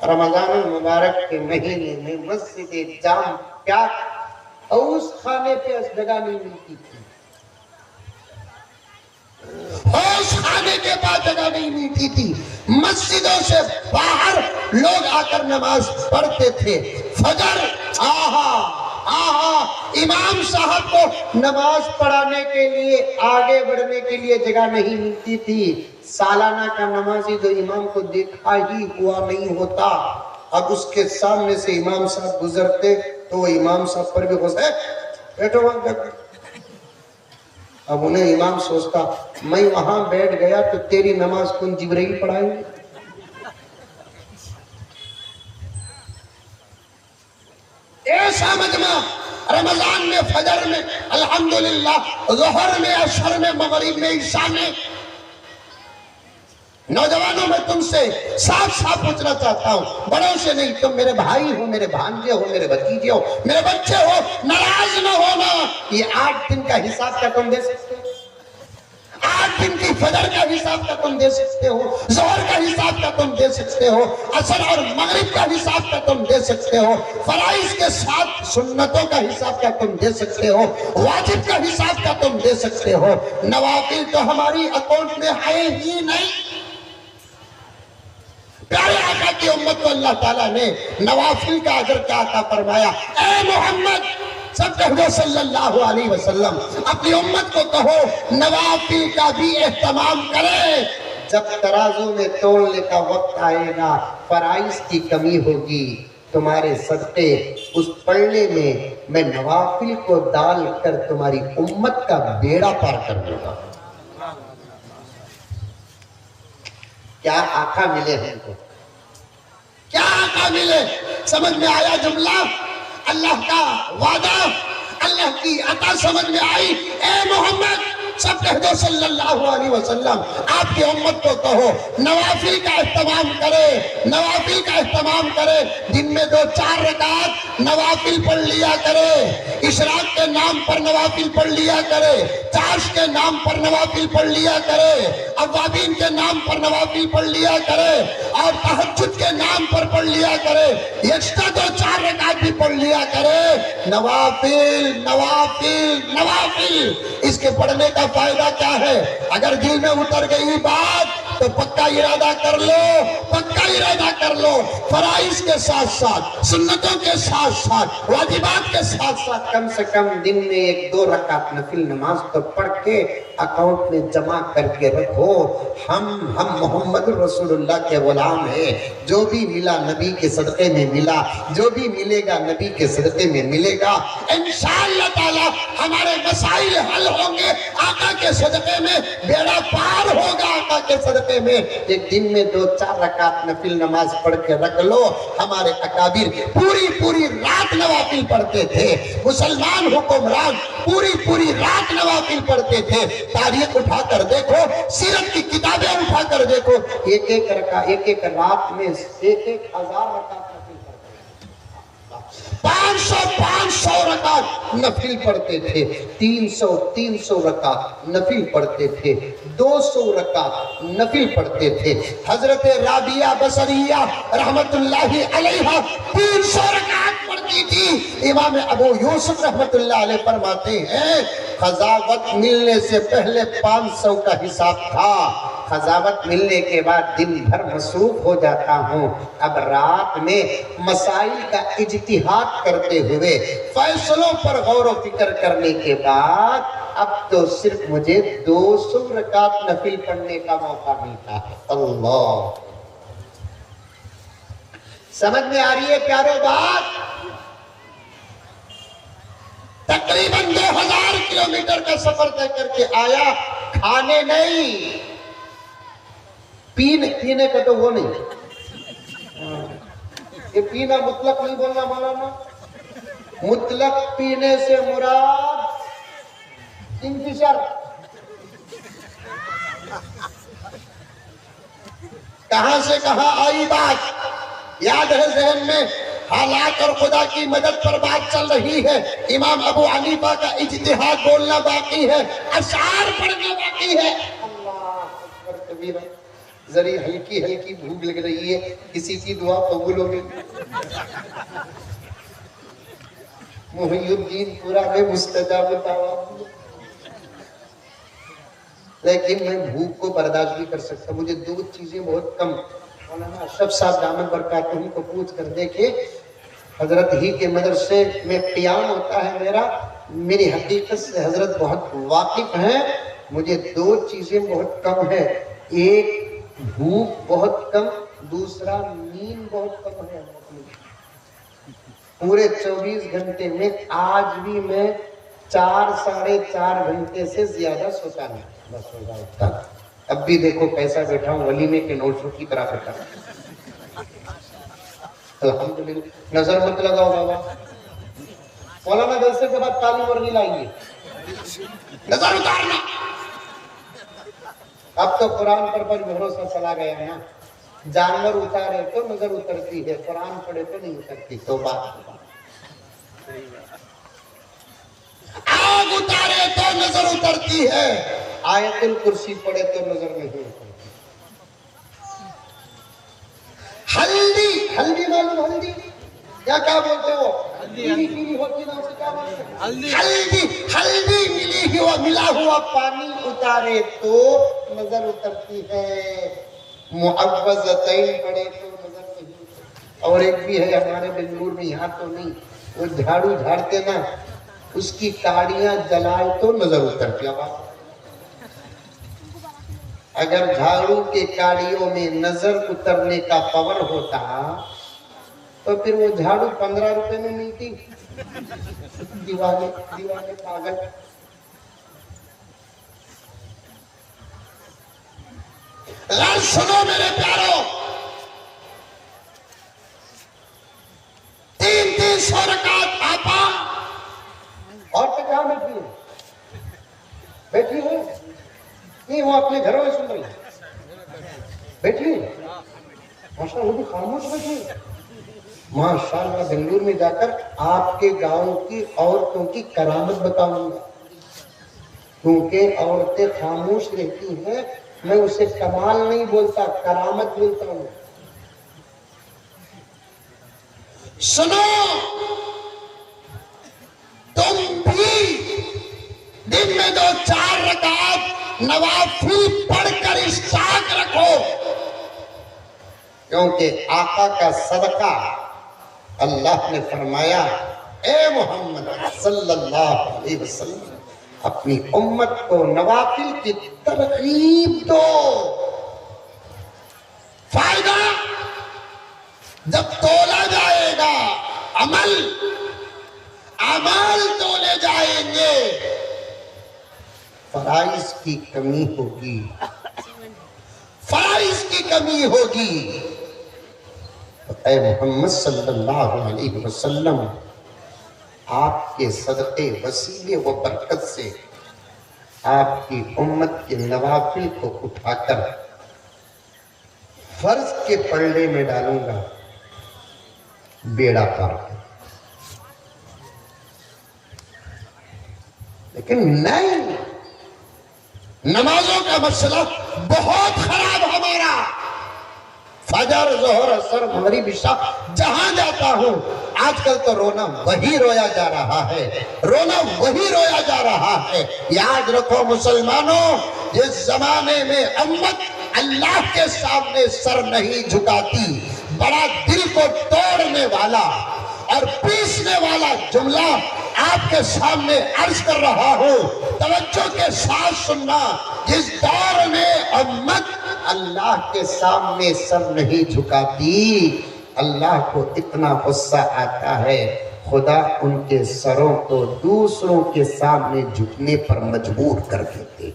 رمضان المبارک کے مہینے میں مسجد جام کیا اس خانے پہ اس جگہ نہیں ملتی تھی. اس خانے کے بعد جگہ نہیں ملتی تھی. مسجدوں سے باہر لوگ آ کر نماز پڑھتے تھے. فجر امام صاحب کو نماز پڑھانے کے لیے آگے بڑھنے کے لیے جگہ نہیں ملتی تھی. سالانہ کا نمازی جو امام کو دیکھا ہی ہوا نہیں ہوتا. اب اس کے سامنے سے امام صاحب گزرتے تو وہ امام صاحب پر بھی غصہ بیٹھو وہاں. اب انہیں امام سوچتا میں وہاں بیٹھ گیا تو تیری نماز کون جبرائیل پڑھائیں گے. ایسا مجمع رمضان میں فجر میں الحمدللہ ظہر میں عصر میں مغرب میں عشاء میں. نوجوانوں میں تم سے صاف پوچھنا چاہتا ہوں, بڑوں سے نہیں, تم میرے بھائی ہو, میرے بھانجے ہو, میرے بھتیجے ہو, میرے بچے ہو, ناراض نہ ہونا. یہ 8 دن کا حساب کیا تم دے سکتے ہو؟ 8 دن کی فجر کا حساب کیا تم دے سکتے ہو؟ ظہر کا حساب کیا تم دے سکتے ہو؟ عصر اور مغرب کا حساب کیا تم دے سکتے ہو؟ فرائض کے ساتھ سنتوں کا حساب کیا تم دے سکتے ہو؟ واجب کا حساب کیا تم دے سکتے ہو؟ نوافل تو ہماری اکاؤنٹ میں ہے ہی نہیں. پیارے آقا کی امت کو اللہ تعالیٰ نے نوافل کا اجر کیا عطا فرمایا. اے محمد سب کہو صلی اللہ علیہ وسلم, اپنی امت کو کہو نوافل کا بھی اہتمام کرے. جب ترازو میں تولنے کا وقت آئے گا فرائض کی کمی ہوگی, تمہارے صدقے اس پلڑے میں نوافل کو ڈال کر تمہاری امت کا بیڑا پار کر دوں گا. کیا آقا ملے ہیں کو, کیا آقا ملے. سمجھ میں آیا جملہ, اللہ کا وعدہ, اللہ کی عطا سمجھ میں آئی. اے محمد سب کہہ دو صلی اللہ علیہ وسلم, آپ کی امت کو کہو نوافل کا اہتمام کرے, نوافل کا اہتمام کرے. دن میں 2-4 رکعت نوافل پڑھ لیا کرے. اشراق کے نام پر نوافل پڑھ لیا کرے, چاشت کے نام پر نوافل پڑھ لیا کرے, اوابین کے نام پر نوافل پڑھ لیا کرے, اور تہجد کے نام پر پڑھ لیا کرے. ایکسٹرا 2-4 رکعت بھی پڑھ لیا کرے. نوافل نوافل نوافل. اس کے پڑھنے کا فائدہ کیا ہے؟ اگر دل میں اتر گئی بات تو پکا ارادہ کر لو, پکا ارادہ کر لو. فرائض کے ساتھ ساتھ, سنتوں کے ساتھ ساتھ, واجبات کے ساتھ ساتھ کم سے کم دن میں 1-2 رکعت نفل نماز تو پڑھ کے اکاؤنٹ میں جمع کر کے رکھو. ہم محمد رسول اللہ کے غلام ہیں. جو بھی ملا نبی کے صدقے میں ملا, جو بھی ملے گا نبی کے صدقے میں ملے گا. انشاءاللہ تعالی ہمارے مسائل حل ہوں گے آقا کے صدقے میں, بیڑا پار ہوگا آقا کے صدقے میں. ایک دن میں 2-4 رکعت نفل نماز پڑھ کے رکھ لو. ہمارے اکابر پوری رات نوافل پڑھتے تھے. مسلمان حکمران پوری رات نوافل پڑھتے تھے. تاریخ اٹھا کر دیکھو, سیرت کی کتابیں اٹھا کر دیکھو, ایک رات میں 1,000 رکعت 500 رکعت نفل پڑھتے تھے. 300 رکعت نفل پڑھتے تھے. 200 رکعت نفل پڑھتے تھے. حضرت رابعہ بصریہ رحمت اللہ علیہا 300 رکعت پڑھتی تھی. امام ابو یوسف رحمت اللہ علیہ فرماتے ہیں خضاوت ملنے سے پہلے 500 کا حساب تھا, خضاوت ملنے کے بعد دن بھر مصروف ہو جاتا ہوں. اب رات میں مسائل کا اجتہاد کرتے ہوئے, فیصلوں پر غور و فکر کرنے کے بعد اب تو صرف مجھے 200 رکعت نفل پڑھنے کا موقع ملتا ہے. اللہ, سمجھ میں آ رہی ہے پیارو بات؟ تقریباً 2000 کلومیٹر کا سفر طے کر کے آیا. کھانے نہیں, پینے کا تو وہ نہیں. یہ پینا مطلق نہیں بولنا مولانا. مطلق پینے سے مراد انفشار. کہاں سے کہاں آئی بات, یاد ہے ذہن میں؟ حالات اور خدا کی مدد پر بات چل رہی ہے. امام ابو حنیفہ کا اجتہاد بولنا باقی ہے، اشعار پڑھنا باقی ہے. اللہ اکبر کبیرہ. ذری ہلکی ہلکی بھوک لگ رہی ہے، کسی کی دعا قبول ہو گئی. محی الدین پورا میں مستجاب دعوت، لیکن میں بھوک کو برداشت بھی کر سکتا. مجھے دو چیزیں بہت کم. مولانا اشرف صاحب دامت برکاتہ کو پوچھ کر دیکھے، حضرت ہی کے مدرسے میں قیام ہوتا ہے میرا، میری حقیقت سے حضرت بہت واقف ہیں. مجھے دو چیزیں بہت کم ہے، ایک بھوک بہت کم، دوسرا نیند بہت کم ہے. پورے 24 گھنٹے میں آج بھی میں 4-4.5 گھنٹے سے زیادہ سوتا نہیں. بس ہو جاتا. اب بھی دیکھو کیسا بیٹھا ہوں، ولیمے کے نوٹوں کی طرح بیٹھا ہوں. الحمدللہ. نظر مت لگاؤ بابا. مولانا جلسے کے بعد کالی مرغی لائیے، نظر اتارنا. اب تو قرآن پر بھروسہ چلا گیا نا. جانور اتارے تو نظر اترتی ہے، قرآن پڑھے تو نہیں اترتی. تو بات آگ اتارے تو نظر اترتی ہے، آیت الکرسی پڑھے تو نظر نہیں اترتی. ہلدی، ہلدی معلوم ہلدی کیا بولتے ہو؟ پیلی پیلی ہوتی نا، اسے کیا بولتے ہیں؟ ہلدی. ہلدی ملا ہوا پانی اتارے تو نظر اترتی ہے. معوذتین پڑھے تو نظر نہیں اترتی. اور ایک بھی ہے ہمارے بنگلور میں، یہاں تو نہیں، وہ جھاڑو جھاڑتے نا، اس کی کاڑیاں جلائے تو نظر اترتی. اگر جھاڑو کے کاڑیوں میں نظر اترنے کا پاور ہوتا تو پھر وہ جھاڑو 15 روپے میں ملتی. دیوانے پاگل. سنو میرے پیارو، 300 رکعت آپا اور پہ کہاں بیٹھی ہو؟ بیٹھی ہو نہیں، وہ اپنے گھروں میں سن رہی بیٹھی ہے. ماشاء اللہ، وہ بھی خاموش بیٹھی ہے. ماشاء اللہ. بنگلور میں جا کر آپ کے گاؤں کی عورتوں کی کرامت بتاؤں گا، کیونکہ عورتیں خاموش رہتی ہیں. میں اسے کمال نہیں بولتا، کرامت بولتا ہوں. سنو، تم بھی دن میں 2-4 رکعات نوافل پڑھ کر اشتیاق رکھو، کیونکہ آقا کا صدقہ اللہ نے فرمایا اے محمد صلی اللہ علیہ وسلم اپنی امت کو نوافل کی ترغیب دو. فائدہ جب تولا جائے گا، عمل تولے جائیں گے، فرائض کی کمی ہوگی، فرائض کی کمی ہوگی. اے محمد صلی اللہ علیہ وسلم، آپ کے صدقے وسیلے و برکت سے آپ کی امت کے نوافل کو اٹھا کر فرض کے پلڑے میں ڈالوں گا، بیڑا پار کر. لیکن نہیں، نمازوں کا مسئلہ بہت خراب ہمارا. فجر، ظہر، عصر، مغرب، عشاء جہاں جاتا ہوں آج کل تو رونا وہی رویا جا رہا ہے، رونا وہی رویا جا رہا ہے. یاد رکھو مسلمانوں، جس زمانے میں امت اللہ کے سامنے سر نہیں جھکاتی، بڑا دل کو توڑنے والا اور پیسنے والا جملہ آپ کے سامنے عرض کر رہا ہوں، توجہ کے ساتھ سننا. جس دور میں امت اللہ کے سامنے سر نہیں جھکاتی، اللہ کو اتنا غصہ آتا ہے، خدا ان کے سروں کو دوسروں کے سامنے جھکنے پر مجبور کر دیتے.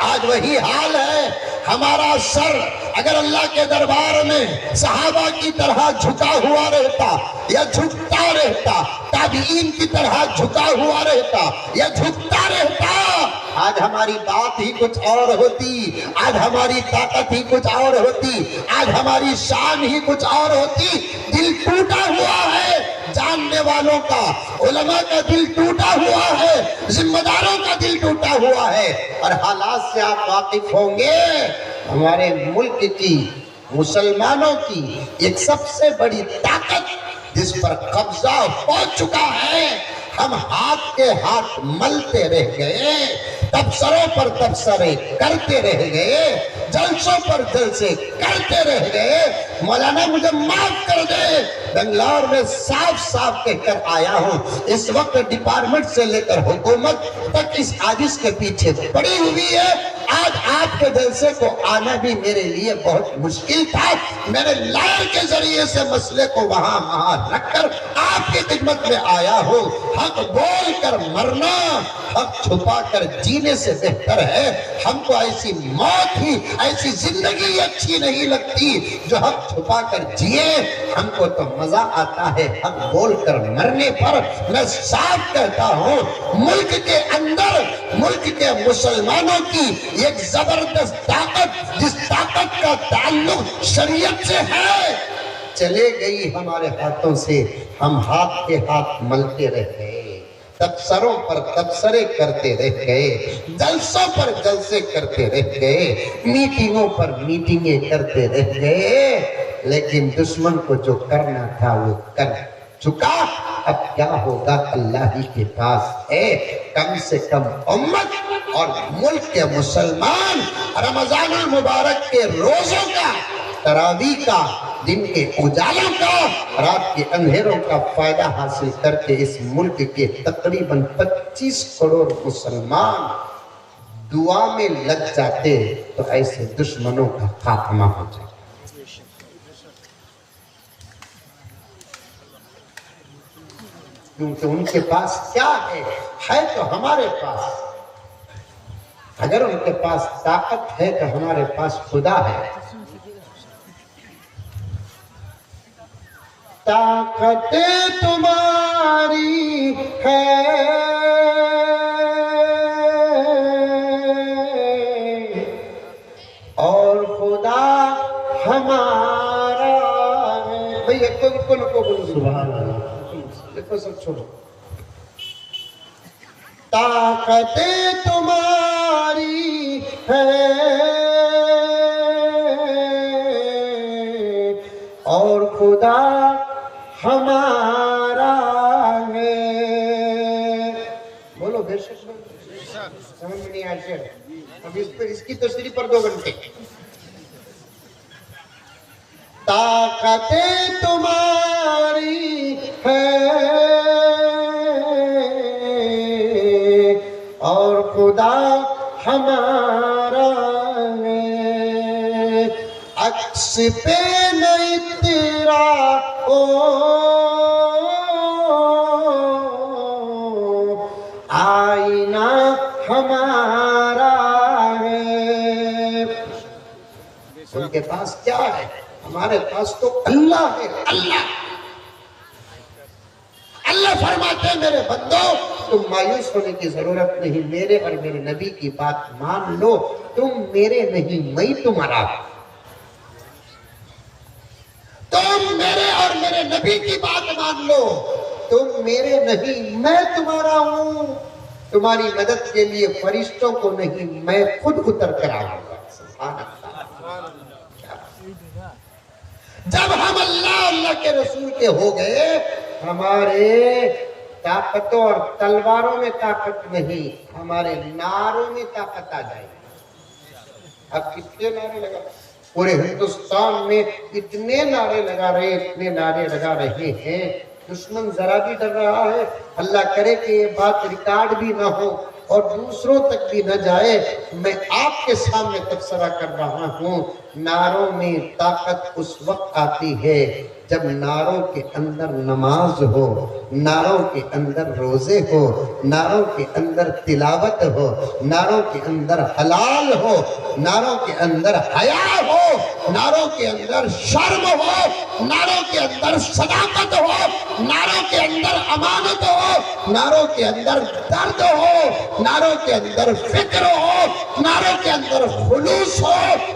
آج وہی حال ہے. ہمارا سر اگر اللہ کے دربار میں صحابہ کی طرح جھکا ہوا رہتا یا جھکتا رہتا، تابعین کی طرح جھکا ہوا رہتا یا جھکتا رہتا، آج ہماری بات ہی کچھ اور ہوتی، آج ہماری طاقت ہی کچھ اور ہوتی، آج ہماری شان ہی کچھ اور ہوتی۔ دل ٹوٹا ہوا ہے جاننے والوں کا، علماء کا دل ٹوٹا ہوا ہے، ذمہ داروں کا دل ٹوٹا ہوا ہے۔ اور حالات سے آپ واقف ہوں گے، ہمارے ملک کی، مسلمانوں کی ایک سب سے بڑی طاقت جس پر قبضہ ہو چکا ہے، ہم ہاتھ کے ہاتھ ملتے رہ گئے، تبصروں پر تبصرے کرتے رہ گئے، جلسوں پر جلسے کرتے رہ گئے۔ مولانا مجھے معاف کر دے، بنگلور میں صاف صاف کہہ کر آیا ہوں، اس وقت ڈپارٹمنٹ سے لے کر حکومت تک اس عاجز کے پیچھے پڑی ہوئی ہے۔ آج آپ کے جلسے کو آنا بھی میرے لیے بہت مشکل تھا، میرے لائر کے ذریعے سے مسئلے کو وہاں رکھ کر آپ کی خدمت میں آیا ہوں۔ حق بول کر مرنا حق چھپا کر جینے سے بہتر ہے۔ ہم کو ایسی موت ہی، ایسی زندگی اچھی نہیں لگتی جو حق چھپا کر جیے۔ ہم کو تو مزہ آتا ہے حق بول کر مرنے پر۔ میں صاف کہتا ہوں، ملک کے اندر، ملک کے مسلمانوں کی ایک زبردست طاقت، جس طاقت کا تعلق شریعت سے ہے، چلے گئی ہمارے ہاتھوں سے۔ ہم ہاتھ کے ہاتھ ملتے رہ گئے، تبصروں پر تبصرے کرتے رہ گئے، جلسوں پر جلسے کرتے رہ گئے، میٹنگوں پر میٹنگیں کرتے رہ گئے، لیکن دشمن کو جو کرنا تھا وہ کر چکا۔ اب کیا ہوگا اللہ ہی کے پاس ہے۔ کم سے کم امت اور ملک کے مسلمان رمضان المبارک کے روزوں کا، تراویح کا، دن کے اجالوں کا، رات کے اندھیروں کا فائدہ حاصل کر کے اس ملک کے تقریباً 25 کروڑ مسلمان دعا میں لگ جاتے تو ایسے دشمنوں کا خاتمہ ہو جائے۔ کیونکہ ان کے پاس کیا ہے تو ہمارے پاس۔ اگر ان کے پاس طاقت ہے تو ہمارے پاس خدا ہے۔ طاقت تمہاری ہے اور خدا ہمارا ہے۔ بھئی ایک کو بولو سبحان اللہ، دیکھو سب چھوڑو۔ طاقت تمہاری ہے اور خدا ہمارا ہے۔ بولو بے شک، سمجھ میں نہیں آئے؟ اب اس کی تشریح پر 2 گھنٹے۔ طاقت تمہاری ہے اور خدا ہمارا ہے۔ عکس پہ نہیں تیرا آئینہ ہمارا ہے۔ ان کے پاس کیا ہے؟ ہمارے پاس تو اللہ ہے۔ اللہ فرماتے ہیں میرے بندو، تم مایوس ہونے کی ضرورت نہیں، میرے اور میرے نبی کی بات مان لو۔ تم میرے نہیں، میں تمہارا۔ تم میرے اور میرے نبی کی بات مان لو، تم میرے نہیں، میں تمہارا ہوں۔ تمہاری مدد کے لیے فرشتوں کو نہیں، میں خود اتر کر آؤں گا۔ سبحان اللہ۔ جب ہم اللہ کے رسول کے ہو گئے، ہمارے طاقتوں اور تلواروں میں طاقت نہیں، ہمارے نعروں میں طاقت آ جائے گی۔ اب کتنے نعرے لگا پورے ہندوستان میں، اتنے نعرے لگا رہے ہیں، دشمن ذرا بھی ڈر رہا ہے۔ اللہ کرے کہ یہ بات ریکارڈ بھی نہ ہو اور دوسروں تک بھی نہ جائے۔ میں آپ کے سامنے تبصرہ کر رہا ہوں، نعروں میں طاقت اس وقت آتی ہے جب نعروں کے اندر نماز ہو، نعروں کے اندر روزے ہو، نعروں کے اندر تلاوت ہو، نعروں کے اندر حلال ہو، نعروں کے اندر حیا ہو، نعروں کے اندر شرم ہو، نعروں کے اندر صداقت ہو، نعروں کے اندر امانت ہو، نعروں کے اندر درد ہو، نعروں کے اندر فکر ہو، نعروں کے اندر خلوص ہو،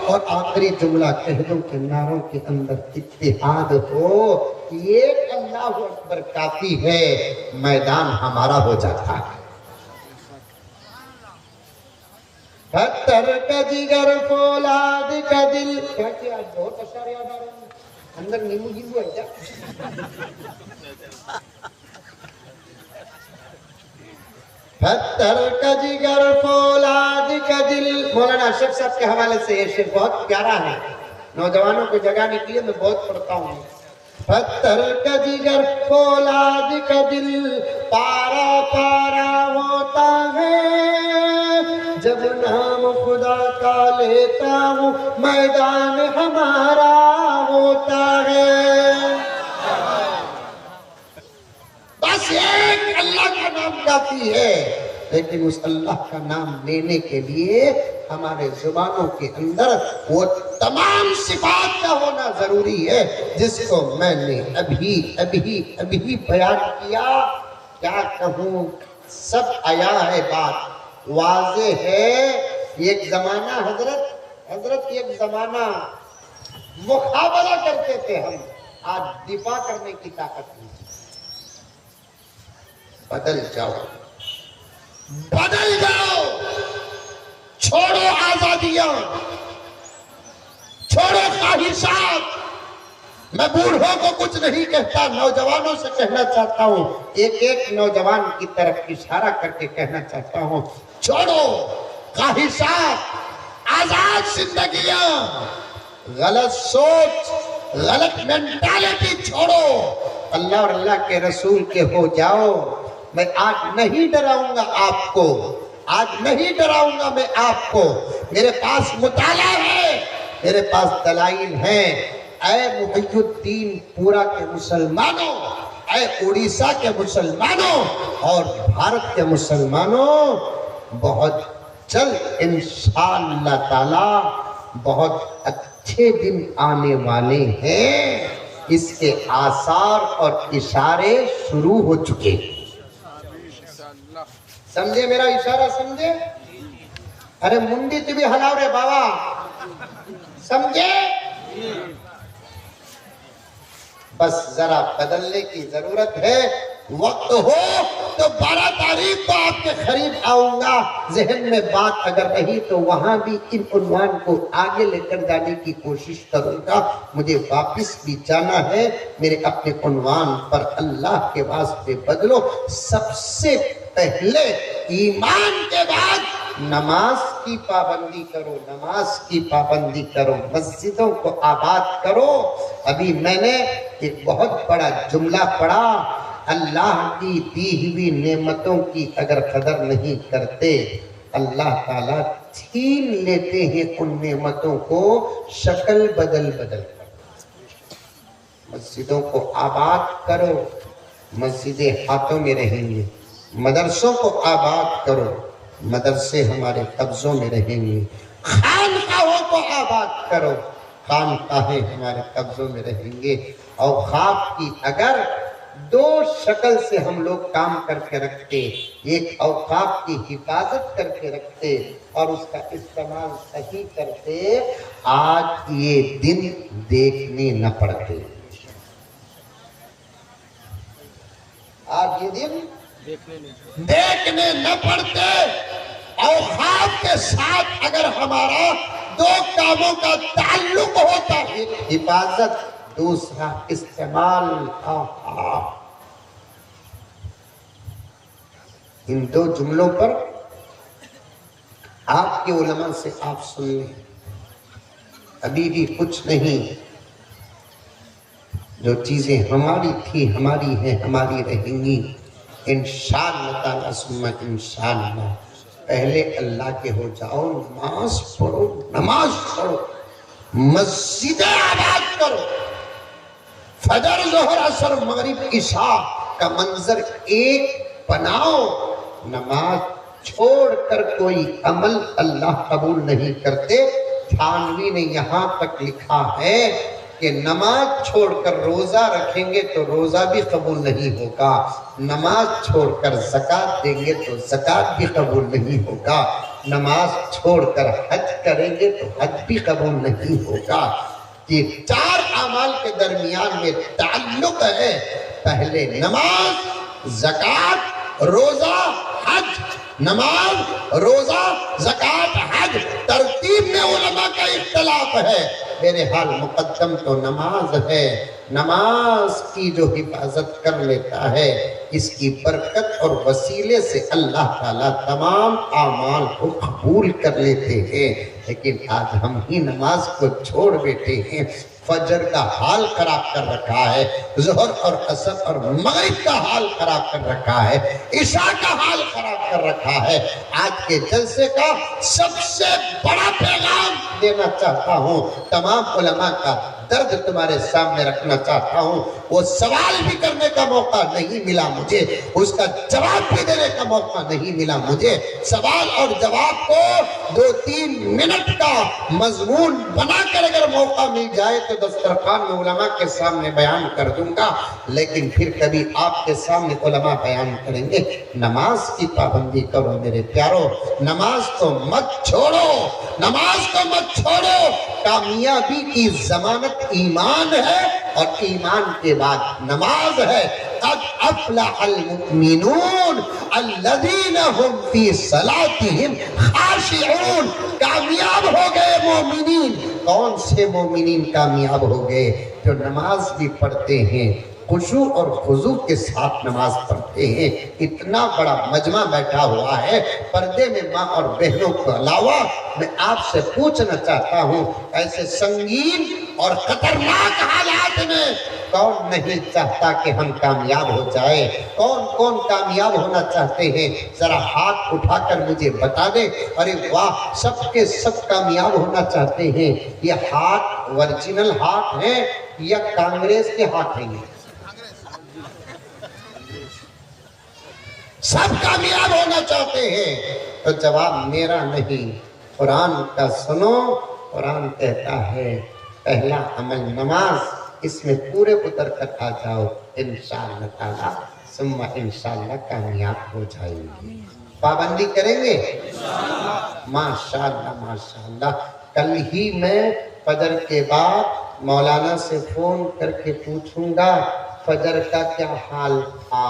اور آخری جملہ کہہ دوں کہ نعروں کے اندر اتحاد ہو، یہ اللہ اکبر کافی ہے، میدان ہمارا ہو جاتا ہے۔ پتھر کا جگر فولاد کا دل، کیا آج بہت اشعار یاد آ رہے ہیں، اندر نیمو جیمو ہے کیا؟ پتھر کا جگر فولاد کا دل، مولانا اشرف صاحب کے حوالے سے یہ شعر بہت پیارا ہے، نوجوانوں کو جگانے کے لیے میں بہت پڑھتا ہوں۔ پتھر کا جگر فولاد کا دل پارا پارا ہوتا ہے، جب نام خدا کا لیتا ہوں میدان ہمارا ہوتا ہے۔ بس ایک اللہ کا نام کافی ہے، لیکن اس اللہ کا نام لینے کے لیے ہمارے زبانوں کے اندر وہ تمام صفات کا ہونا ضروری ہے، جس کو میں نے ابھی بیان کیا۔ کیا کہوں، سب آیا ہے، بات واضح ہے۔ ایک زمانہ حضرت ایک زمانہ مقابلہ کرتے تھے ہم، آج دفاع کرنے کی طاقت نہیں۔ بدل جاؤ، چھوڑو آزادیاں، چھوڑو خواہشات۔ میں بوڑھوں کو کچھ نہیں کہتا، نوجوانوں سے کہنا چاہتا ہوں، ایک نوجوان کی طرف اشارہ کر کے کہنا چاہتا ہوں، چھوڑو خواہشات، آزاد زندگیاں، غلط سوچ، غلط مینٹالٹی چھوڑو، اللہ اور اللہ کے رسول کے ہو جاؤ۔ میں آج نہیں ڈراؤں گا آپ کو، آج نہیں ڈراؤں گا میں آپ کو، میرے پاس مطالعہ ہے، میرے پاس دلائل ہیں۔ اے محی الدین پورا کے مسلمانوں، اے اڑیسہ کے مسلمانوں اور بھارت کے مسلمانوں، بہت جلد انشاءاللہ تعالی بہت اچھے دن آنے والے ہیں، اس کے آثار اور اشارے شروع ہو چکے۔ سمجھے میرا اشارہ، سمجھے؟ ارے منڈی تو بھی ہلاؤ رے بابا، سمجھے؟ بس ذرا بدلنے کی ضرورت ہے، وقت ہو تو 12 تاریخ کو آپ کے قریب آؤں گا، ذہن میں بات اگر رہی تو وہاں بھی ان عنوان کو آگے لے کر جانے کی کوشش کروں گا۔ مجھے واپس بھی جانا ہے، میرے اپنے عنوان پر اللہ کے واسطے بدلو۔ سب سے پہلے ایمان کے بعد نماز کی پابندی کرو، نماز کی پابندی کرو، مسجدوں کو آباد کرو۔ ابھی میں نے ایک بہت بڑا جملہ پڑھا، اللہ کی دی ہوئی نعمتوں کی اگر قدر نہیں کرتے، اللہ تعالیٰ چھین لیتے ہیں ان نعمتوں کو شکل بدل کر۔ مسجدوں کو آباد کرو، مسجدیں ہاتھوں میں رہیں گے، مدرسوں کو آباد کرو، مدرسے ہمارے قبضوں میں رہیں گے، خانقاہوں کو آباد کرو، خانقاہیں ہمارے قبضوں میں رہیں گے۔ اوقاف کی اگر دو شکل سے ہم لوگ کام کر کے رکھتے، ایک اوقاف کی حفاظت کر کے رکھتے اور اس کا استعمال صحیح کرتے، آج یہ دن دیکھنے نہ پڑتے، آج یہ دن دیکھنے نہ پڑتے۔ اوقاف کے ساتھ اگر ہمارا دو کاموں کا تعلق ہوتا ہے، حفاظت، دوسرا استعمال۔ ان دو جملوں پر آپ کے علماء سے آپ سن لیں، ابھی بھی کچھ نہیں، جو چیزیں ہماری تھی، ہماری ہیں، ہماری رہیں گی انشاءاللہ تعالیٰ ثم انشاءاللہ۔ پہلے اللہ کے ہو جاؤ، نماز پڑھو، مسجدیں آباد کرو، فجر ظہر عصر مغرب عشاء کا منظر ایک بناؤ۔ نماز چھوڑ کر کوئی عمل اللہ قبول نہیں کرتے۔ تھانوی نے یہاں تک لکھا ہے، کہ نماز چھوڑ کر روزہ رکھیں گے تو روزہ بھی قبول نہیں ہوگا، نماز چھوڑ کر زکوٰۃ دیں گے تو زکوٰۃ بھی قبول نہیں ہوگا، نماز چھوڑ کر حج کریں گے تو حج بھی قبول نہیں ہوگا۔ یہ 4 اعمال کے درمیان میں تعلق ہے، پہلے نماز، زکوٰۃ، روزہ، حج۔ نماز، روزہ، زکوٰۃ، حج، ترتیب میں علماء کا اختلاف ہے، میرے حال مقدم تو نماز ہے۔ نماز کی جو حفاظت کر لیتا ہے، اس کی برکت اور وسیلے سے اللہ تعالیٰ تمام اعمال کو قبول کر لیتے ہیں، لیکن آج ہم ہی نماز کو چھوڑ بیٹھے ہیں۔ فجر کا حال خراب کر رکھا ہے، ظہر اور عصر اور مغرب کا حال خراب کر رکھا ہے، عشاء کا حال خراب کر رکھا ہے۔ آج کے جلسے کا سب سے بڑا پیغام دینا چاہتا ہوں، تمام علماء کا درد تمہارے سامنے رکھنا چاہتا ہوں۔ وہ سوال بھی کرنے کا موقع نہیں ملا مجھے، اس کا جواب بھی دینے کا موقع نہیں ملا مجھے۔ سوال اور جواب کو 2-3 منٹ کا مضمون بنا کر اگر موقع مل جائے تو دسترخوان میں علماء کے سامنے بیان کر دوں گا، لیکن پھر کبھی آپ کے سامنے علماء بیان کریں گے۔ نماز کی پابندی کرو میرے پیارو، نماز کو مت چھوڑو، نماز کو مت چھوڑو۔ کامیابی کی ضمانت ایمان ہے، اور ایمان کے بعد نماز ہے۔ قد افلح المؤمنون الذین هم فی صلاتهم خاشعون۔ کامیاب ہو گئے مومنین۔ کون سے مومنین کامیاب ہو گئے؟ جو نماز بھی پڑھتے ہیں، خشوع اور خضوع کے ساتھ نماز پڑھتے ہیں۔ اتنا بڑا مجمع بیٹھا ہوا ہے، پردے میں ماں اور بہنوں کے علاوہ میں آپ سے پوچھنا چاہتا ہوں، ایسے سنگین اور خطرناک حالات میں کون نہیں چاہتا کہ ہم کامیاب ہو جائے؟ کون کامیاب ہونا چاہتے ہیں؟ ذرا ہاتھ اٹھا کر مجھے بتا دیں۔ ارے واہ، سب کے سب کامیاب ہونا چاہتے ہیں۔ یہ ہاتھ ورجنل ہاتھ ہیں یا کانگریس کے ہاتھ ہیں؟ سب کامیاب ہونا چاہتے ہیں، تو جواب میرا نہیں، قرآن کا سنو۔ قرآن کہتا ہے پہلا عمل نماز، اس میں پورے اتر کر آ جاؤ، انشاءاللہ تعالی ثم انشاءاللہ کامیاب ہو جائیں گے۔ پابندی کریں گے ماشاءاللہ ماشاءاللہ۔ کل ہی میں فجر کے بعد مولانا سے فون کر کے پوچھوں گا فجر کا کیا حال تھا۔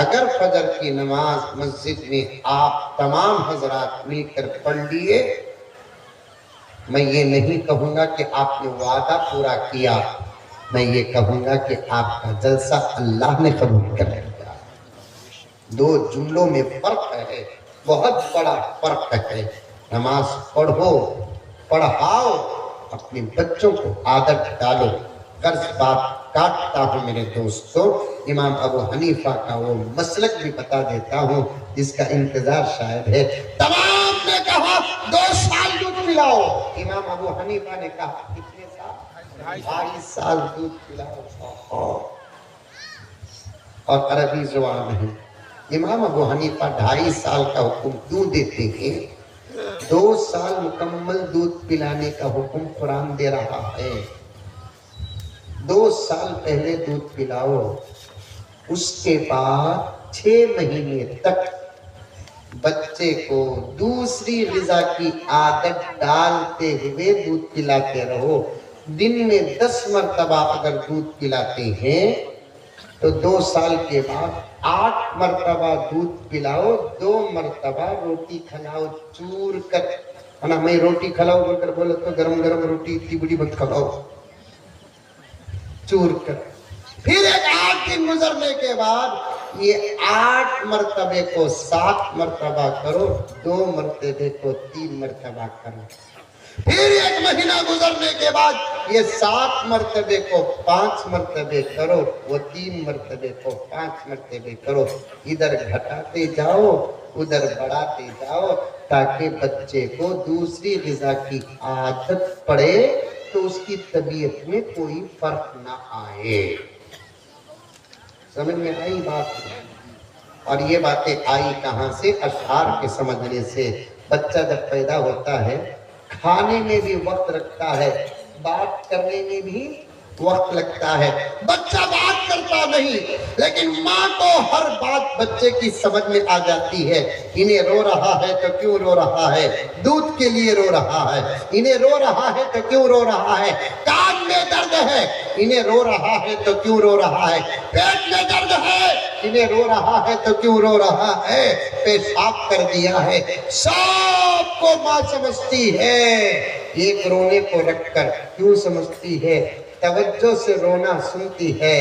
اگر فجر کی نماز مسجد میں آپ تمام حضرات مل کر پڑھ لیے، میں یہ نہیں کہوں گا کہ آپ نے وعدہ پورا کیا، میں یہ کہوں گا کہ آپ کا جلسہ اللہ نے قبول کر لیا۔ 2 جملوں میں فرق ہے، بہت بڑا فرق ہے۔ نماز پڑھو، پڑھاؤ، اپنے بچوں کو عادت ڈالو۔ قرض بات کاٹتا ہوں میرے دوستوں، امام ابو حنیفہ کا وہ مسلک بھی بتا دیتا ہوں جس کا انتظار شاید ہے۔ تمام نے کہا 2 سال دودھ پلاؤ، امام ابو حنیفہ نے کہا کتنے سال؟ 2.5 سال دودھ پلاؤ، اور عربی زبان ہے۔ امام ابو حنیفہ 2.5 سال کا حکم کیوں دیتے ہیں؟ 2 سال مکمل دودھ پلانے کا حکم قرآن دے رہا ہے۔ 2 سال پہلے دودھ پلاؤ، اس کے بعد 6 مہینے تک بچے کو دوسری غذا کی عادت ڈالتے ہوئے دودھ پلاتے رہو۔ دن میں 10 مرتبہ اگر دودھ پلاتے ہیں تو 2 سال کے بعد 8 مرتبہ دودھ پلاؤ، 2 مرتبہ روٹی کھلاؤ چور کر۔ میں روٹی کھلاؤ بول کر بولے تو گرم گرم روٹی اتنی بڑی مت کھلاؤ، چور کر۔ پھر ایک 8 دن گزرنے کے بعد یہ 8 مرتبے کو 7 مرتبہ کرو، 2 مرتبے کو 3 مرتبہ کرو۔ پھر 1 مہینہ گزرنے کے بعد یہ 7 مرتبے کو 5 مرتبے کرو، وہ 3 مرتبے کو 5 مرتبے کرو۔ ادھر گھٹاتے جاؤ، ادھر بڑھاتے جاؤ، تاکہ بچے کو دوسری غذا کی عادت پڑے تو اس کی طبیعت میں کوئی فرق نہ آئے۔ سمجھ میں آئی بات؟ اور یہ باتیں آئی کہاں سے؟ اشعار کے سمجھنے سے۔ بچہ جب پیدا ہوتا ہے کھانے میں بھی وقت رکھتا ہے، بات کرنے میں بھی وقت لگتا ہے. بچہ بات کرتا نہیں لیکن ماں کو ہر بات بچے کی سمجھ میں آ جاتی ہے. انہیں رو رہا ہے تو کیوں رو رہا ہے, دودھ کے لیے رو رہا ہے. انہیں رو رہا ہے تو کیوں رو رہا ہے, کان میں درد ہے. انہیں رو رہا ہے تو کیوں رو رہا ہے, پیٹ میں درد ہے. انہیں رو رہا ہے تو کیوں رو رہا ہے, پیشاب کر دیا ہے. سب کو ماں سمجھتی ہے. ایک رونے کو رکھ کر کیوں سمجھتی ہے, توجہ سے رونا سنتی ہے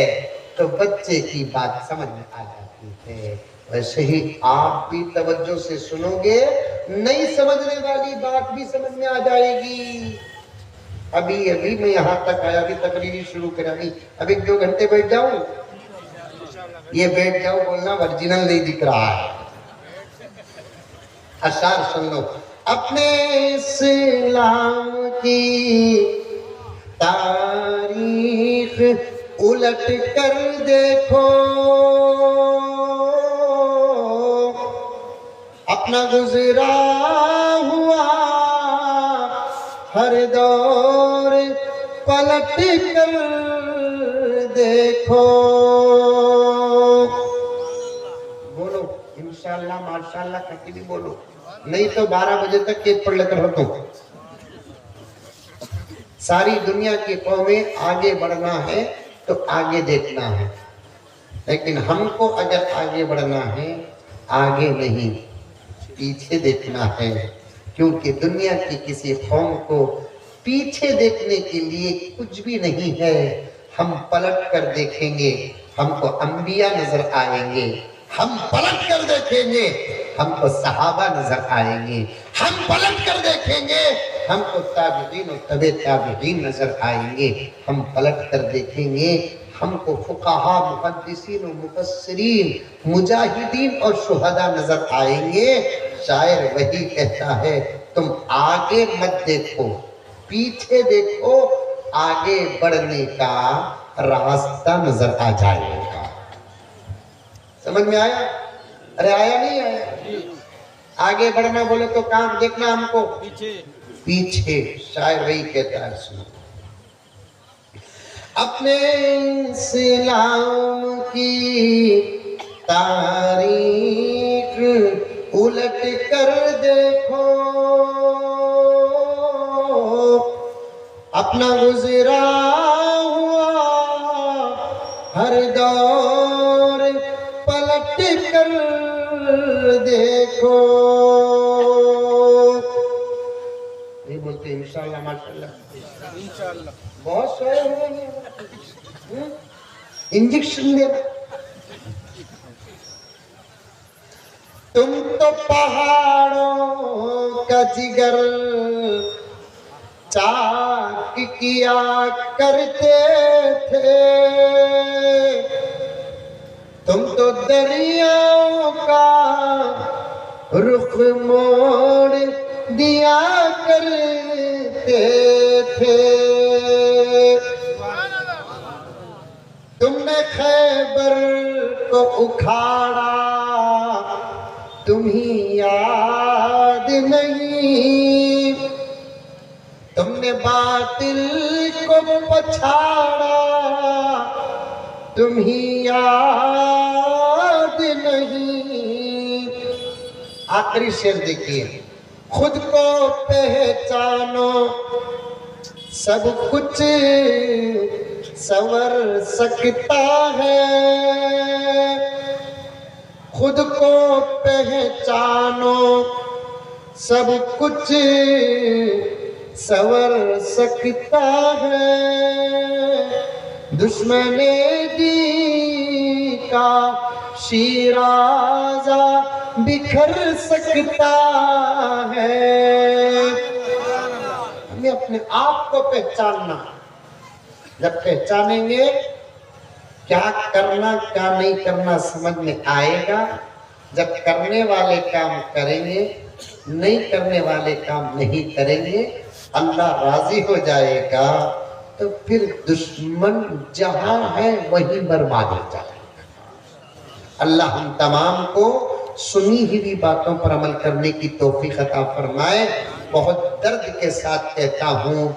تو بچے کی بات سمجھ میں آ جاتی ہے. ویسے ہی آپ بھی توجہ سے سنو گے, نہیں سمجھنے والی بات بھی سمجھ میں آ جائے گی. ابھی میں یہاں تک آیا, ابھی تقریری شروع کرانی, ابھی 2 گھنٹے بیٹھ جاؤں. یہ بیٹھ جاؤ بولنا ورجنل نہیں دکھ رہا ہے. اشعار سن لو. اپنے اسلام کی تاریخ الٹ کر دیکھو, اپنا گزرا ہوا ہر دور پلٹ کر دیکھو. بولو انشاءاللہ ماشاءاللہ کہتی بھی بولو, نہیں تو 12 بجے تک کیک پڑھ لے کر ہوتو. ساری دنیا کی قومیں آگے بڑھنا ہے تو آگے دیکھنا ہے, لیکن ہم کو اگر آگے بڑھنا ہے آگے نہیں پیچھے دیکھنا ہے. کیونکہ دنیا کی کسی قوم کو پیچھے دیکھنے کے لیے کچھ بھی نہیں ہے. ہم پلٹ کر دیکھیں گے ہم کو انبیاء نظر آئیں گے, ہم پلٹ کر دیکھیں گے ہم کو صحابہ نظر آئیں گے, ہم پلٹ کر دیکھیں گے ہم کو تابعین و تبع تابعین نظر آئیں گے, ہم پلٹ کر دیکھیں گے ہم کو فقہاء, محدثین و مفسرین, مجاہدین اور شہداء نظر آئیں گے. شاعر وہی کہتا ہے تم آگے مت دیکھو پیچھے دیکھو, آگے بڑھنے کا راستہ نظر آ جائے گا. سمجھ میں آیا؟ ارے آیا نہیں آیا؟ آگے بڑھنا بولے تو کام دیکھنا ہم کو پیچھے. شاعر وہی کہتا ہے سنو. اپنے اسلام کی تاریخ الٹ کر دیکھو, اپنا گزرا ہوا ہر دور پلٹ کر دیکھو. نہیں بولتے انشاءاللہ ماشاءاللہ انشاءاللہ. بہت سوئے ہوئے ہیں, انجیکشن دینا. تم تو پہاڑوں کا جگر چاک کیا کرتے تھے, تم تو دریاؤں کا رخ موڑ دیا کرتے تھے. تم نے خیبر کو اکھاڑا تمہیں یاد نہیں, تم نے باطل کو پچھاڑا تمہیں یاد نہیں. آخری شعر دیکھیے. خود کو پہچانو سب کچھ سنور سکتا ہے, خود کو پہچانو سب کچھ سنور سکتا ہے. دشمن دین کا شیرازہ بکھر سکتا ہے. ہمیں اپنے آپ کو پہچاننا, جب پہچانیں گے کیا کرنا کیا نہیں کرنا سمجھ میں آئے گا. جب کرنے والے کام کریں گے نہیں کرنے والے کام نہیں کریں گے, اللہ راضی ہو جائے گا تو پھر دشمن جہاں ہے وہیں برباد ہو جائے گا. اللہ ہم تمام کو سنی ہوئی باتوں پر عمل کرنے کی توفیق عطا فرمائے. بہت درد کے ساتھ کہتا ہوں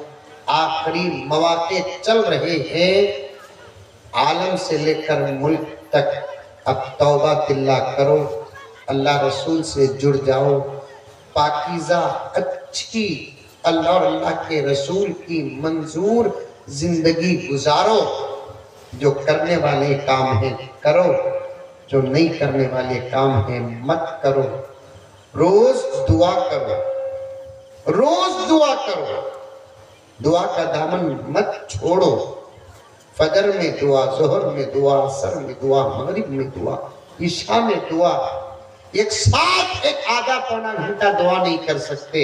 آخری مواقع چل رہے ہیں، عالم سے لے کر ملک تک اب توبہ اللہ کرو، اللہ رسول سے جڑ جاؤ، پاکیزہ اچھی اللہ اور اللہ کے رسول کی منظور زندگی گزارو، جو کرنے والے کام ہیں کرو، جو نہیں کرنے والے کام ہیں مت کرو، روز دعا کرو، روز دعا کرو، دعا کا دامن مت چھوڑو، فجر میں دعا، ظہر میں دعا، عصر میں دعا، مغرب میں دعا، عشاء میں دعا، ایک ساتھ ایک آدھا پونا گھنٹہ دعا نہیں کر سکتے،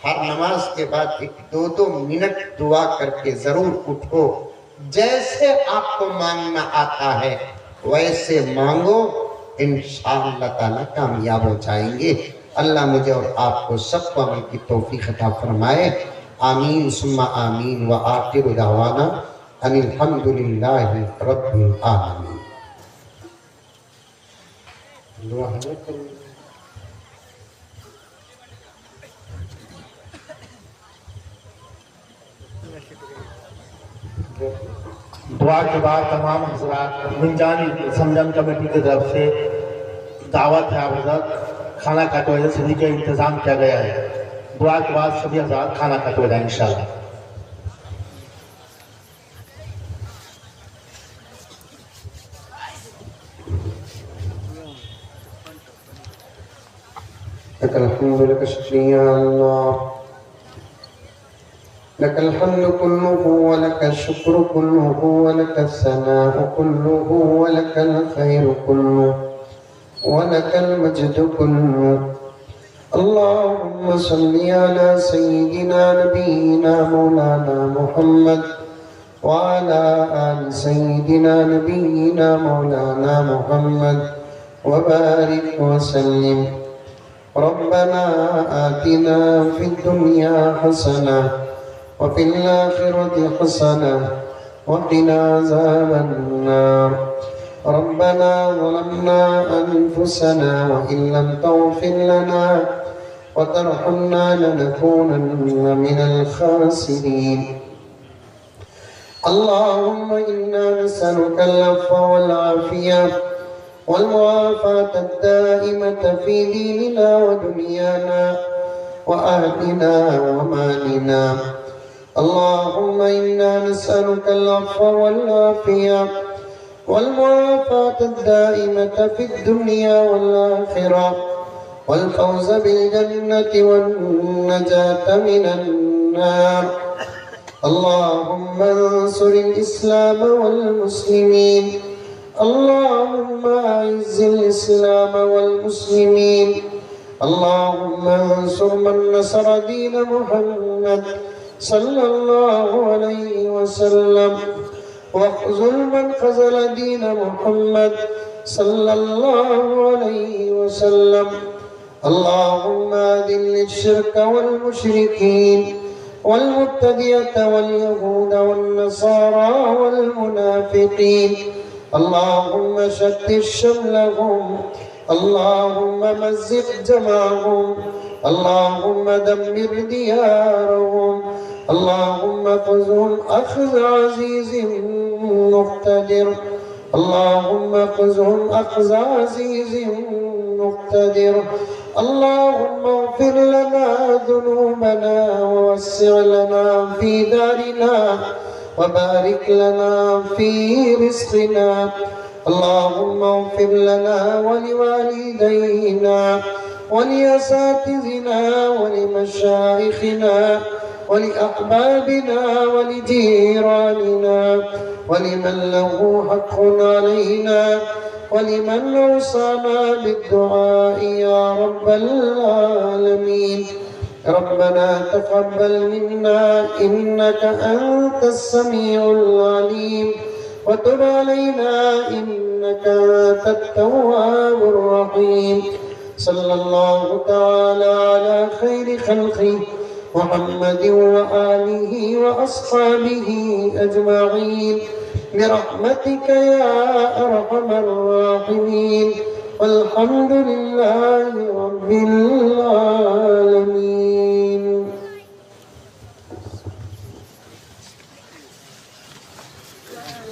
ہر نماز کے بعد ایک دو منٹ دعا کر کے ضرور اٹھو، جیسے آپ کو مانگنا آتا ہے ویسے مانگو، انشاءاللہ تعالیٰ کامیاب ہو جائیں گے۔ اللہ مجھے اور آپ کو سب کو عمل کی توفیق عطا فرمائے، آمین ثم آمین، وآخر دعوانا ان الحمدللہ رب العالمین۔ دعا کے بعد تمام حضرات منجانی سمجھن کمیٹی کی طرف سے دعوت ہے، آپ حضرات کھانا کھاتے ہوئے صدی کا انتظام کیا گیا ہے، دعا کے بعد سبھی حضرات کھانا کھاتے ہوئے جائیں انشاءاللہ۔ لك الحمد لك الشكر يا الله، لك الحمد كله ولك الشكر كله ولك الثناء كله ولك الخير كله ولك المجد كله، اللهم صل على سيدنا نبينا مولانا محمد وعلى آل سيدنا نبينا مولانا محمد وبارك وسلم۔ ربنا آتنا في الدنيا حسنة وفي الآخرة حسنة وقنا عذاب النار، ربنا ظلمنا أنفسنا وإن لم تغفر لنا وترحمنا لنكونن من الخاسرين، اللهم إنا نسألك العفو والعافية والمعافاة الدائمة في ديننا ودنيانا وأهلنا ومالنا، اللهم إنا نسألك العفو والعافية والمعافاة الدائمة في الدنيا والآخرة والفوز بالجنة والنجاة من النار، اللهم انصر الإسلام والمسلمين، اللهم أعز الإسلام والمسلمين، اللهم انصر من نصر دين محمد صلى الله عليه وسلم، واخذل من خذل دين محمد صلى الله عليه وسلم، اللهم أذل الشرك والمشركين والمبتدعة واليهود والنصارى والمنافقين، اللهم شتت شملهم، اللهم مزق جمعهم، اللهم دمر ديارهم، اللهم خذهم أخذ عزيز مقتدر، اللهم خذهم أخذ عزيز مقتدر، اللهم اغفر لنا ذنوبنا ووسع لنا في دارنا وبارك لنا في رزقنا، اللهم اغفر لنا ولوالدينا ولأساتذتنا ولمشايخنا ولأحبابنا ولجيراننا ولمن له حق علينا ولمن أوصانا بالدعاء يا رب العالمين، ربنا تقبل منا إنك أنت السميع العليم وتب علينا إنك أنت التواب الرحيم، صلى الله تعالى على خير خلقه محمد وآله وأصحابه أجمعين برحمتك يا أرحم الراحمين، والحمد لله رب العالمين۔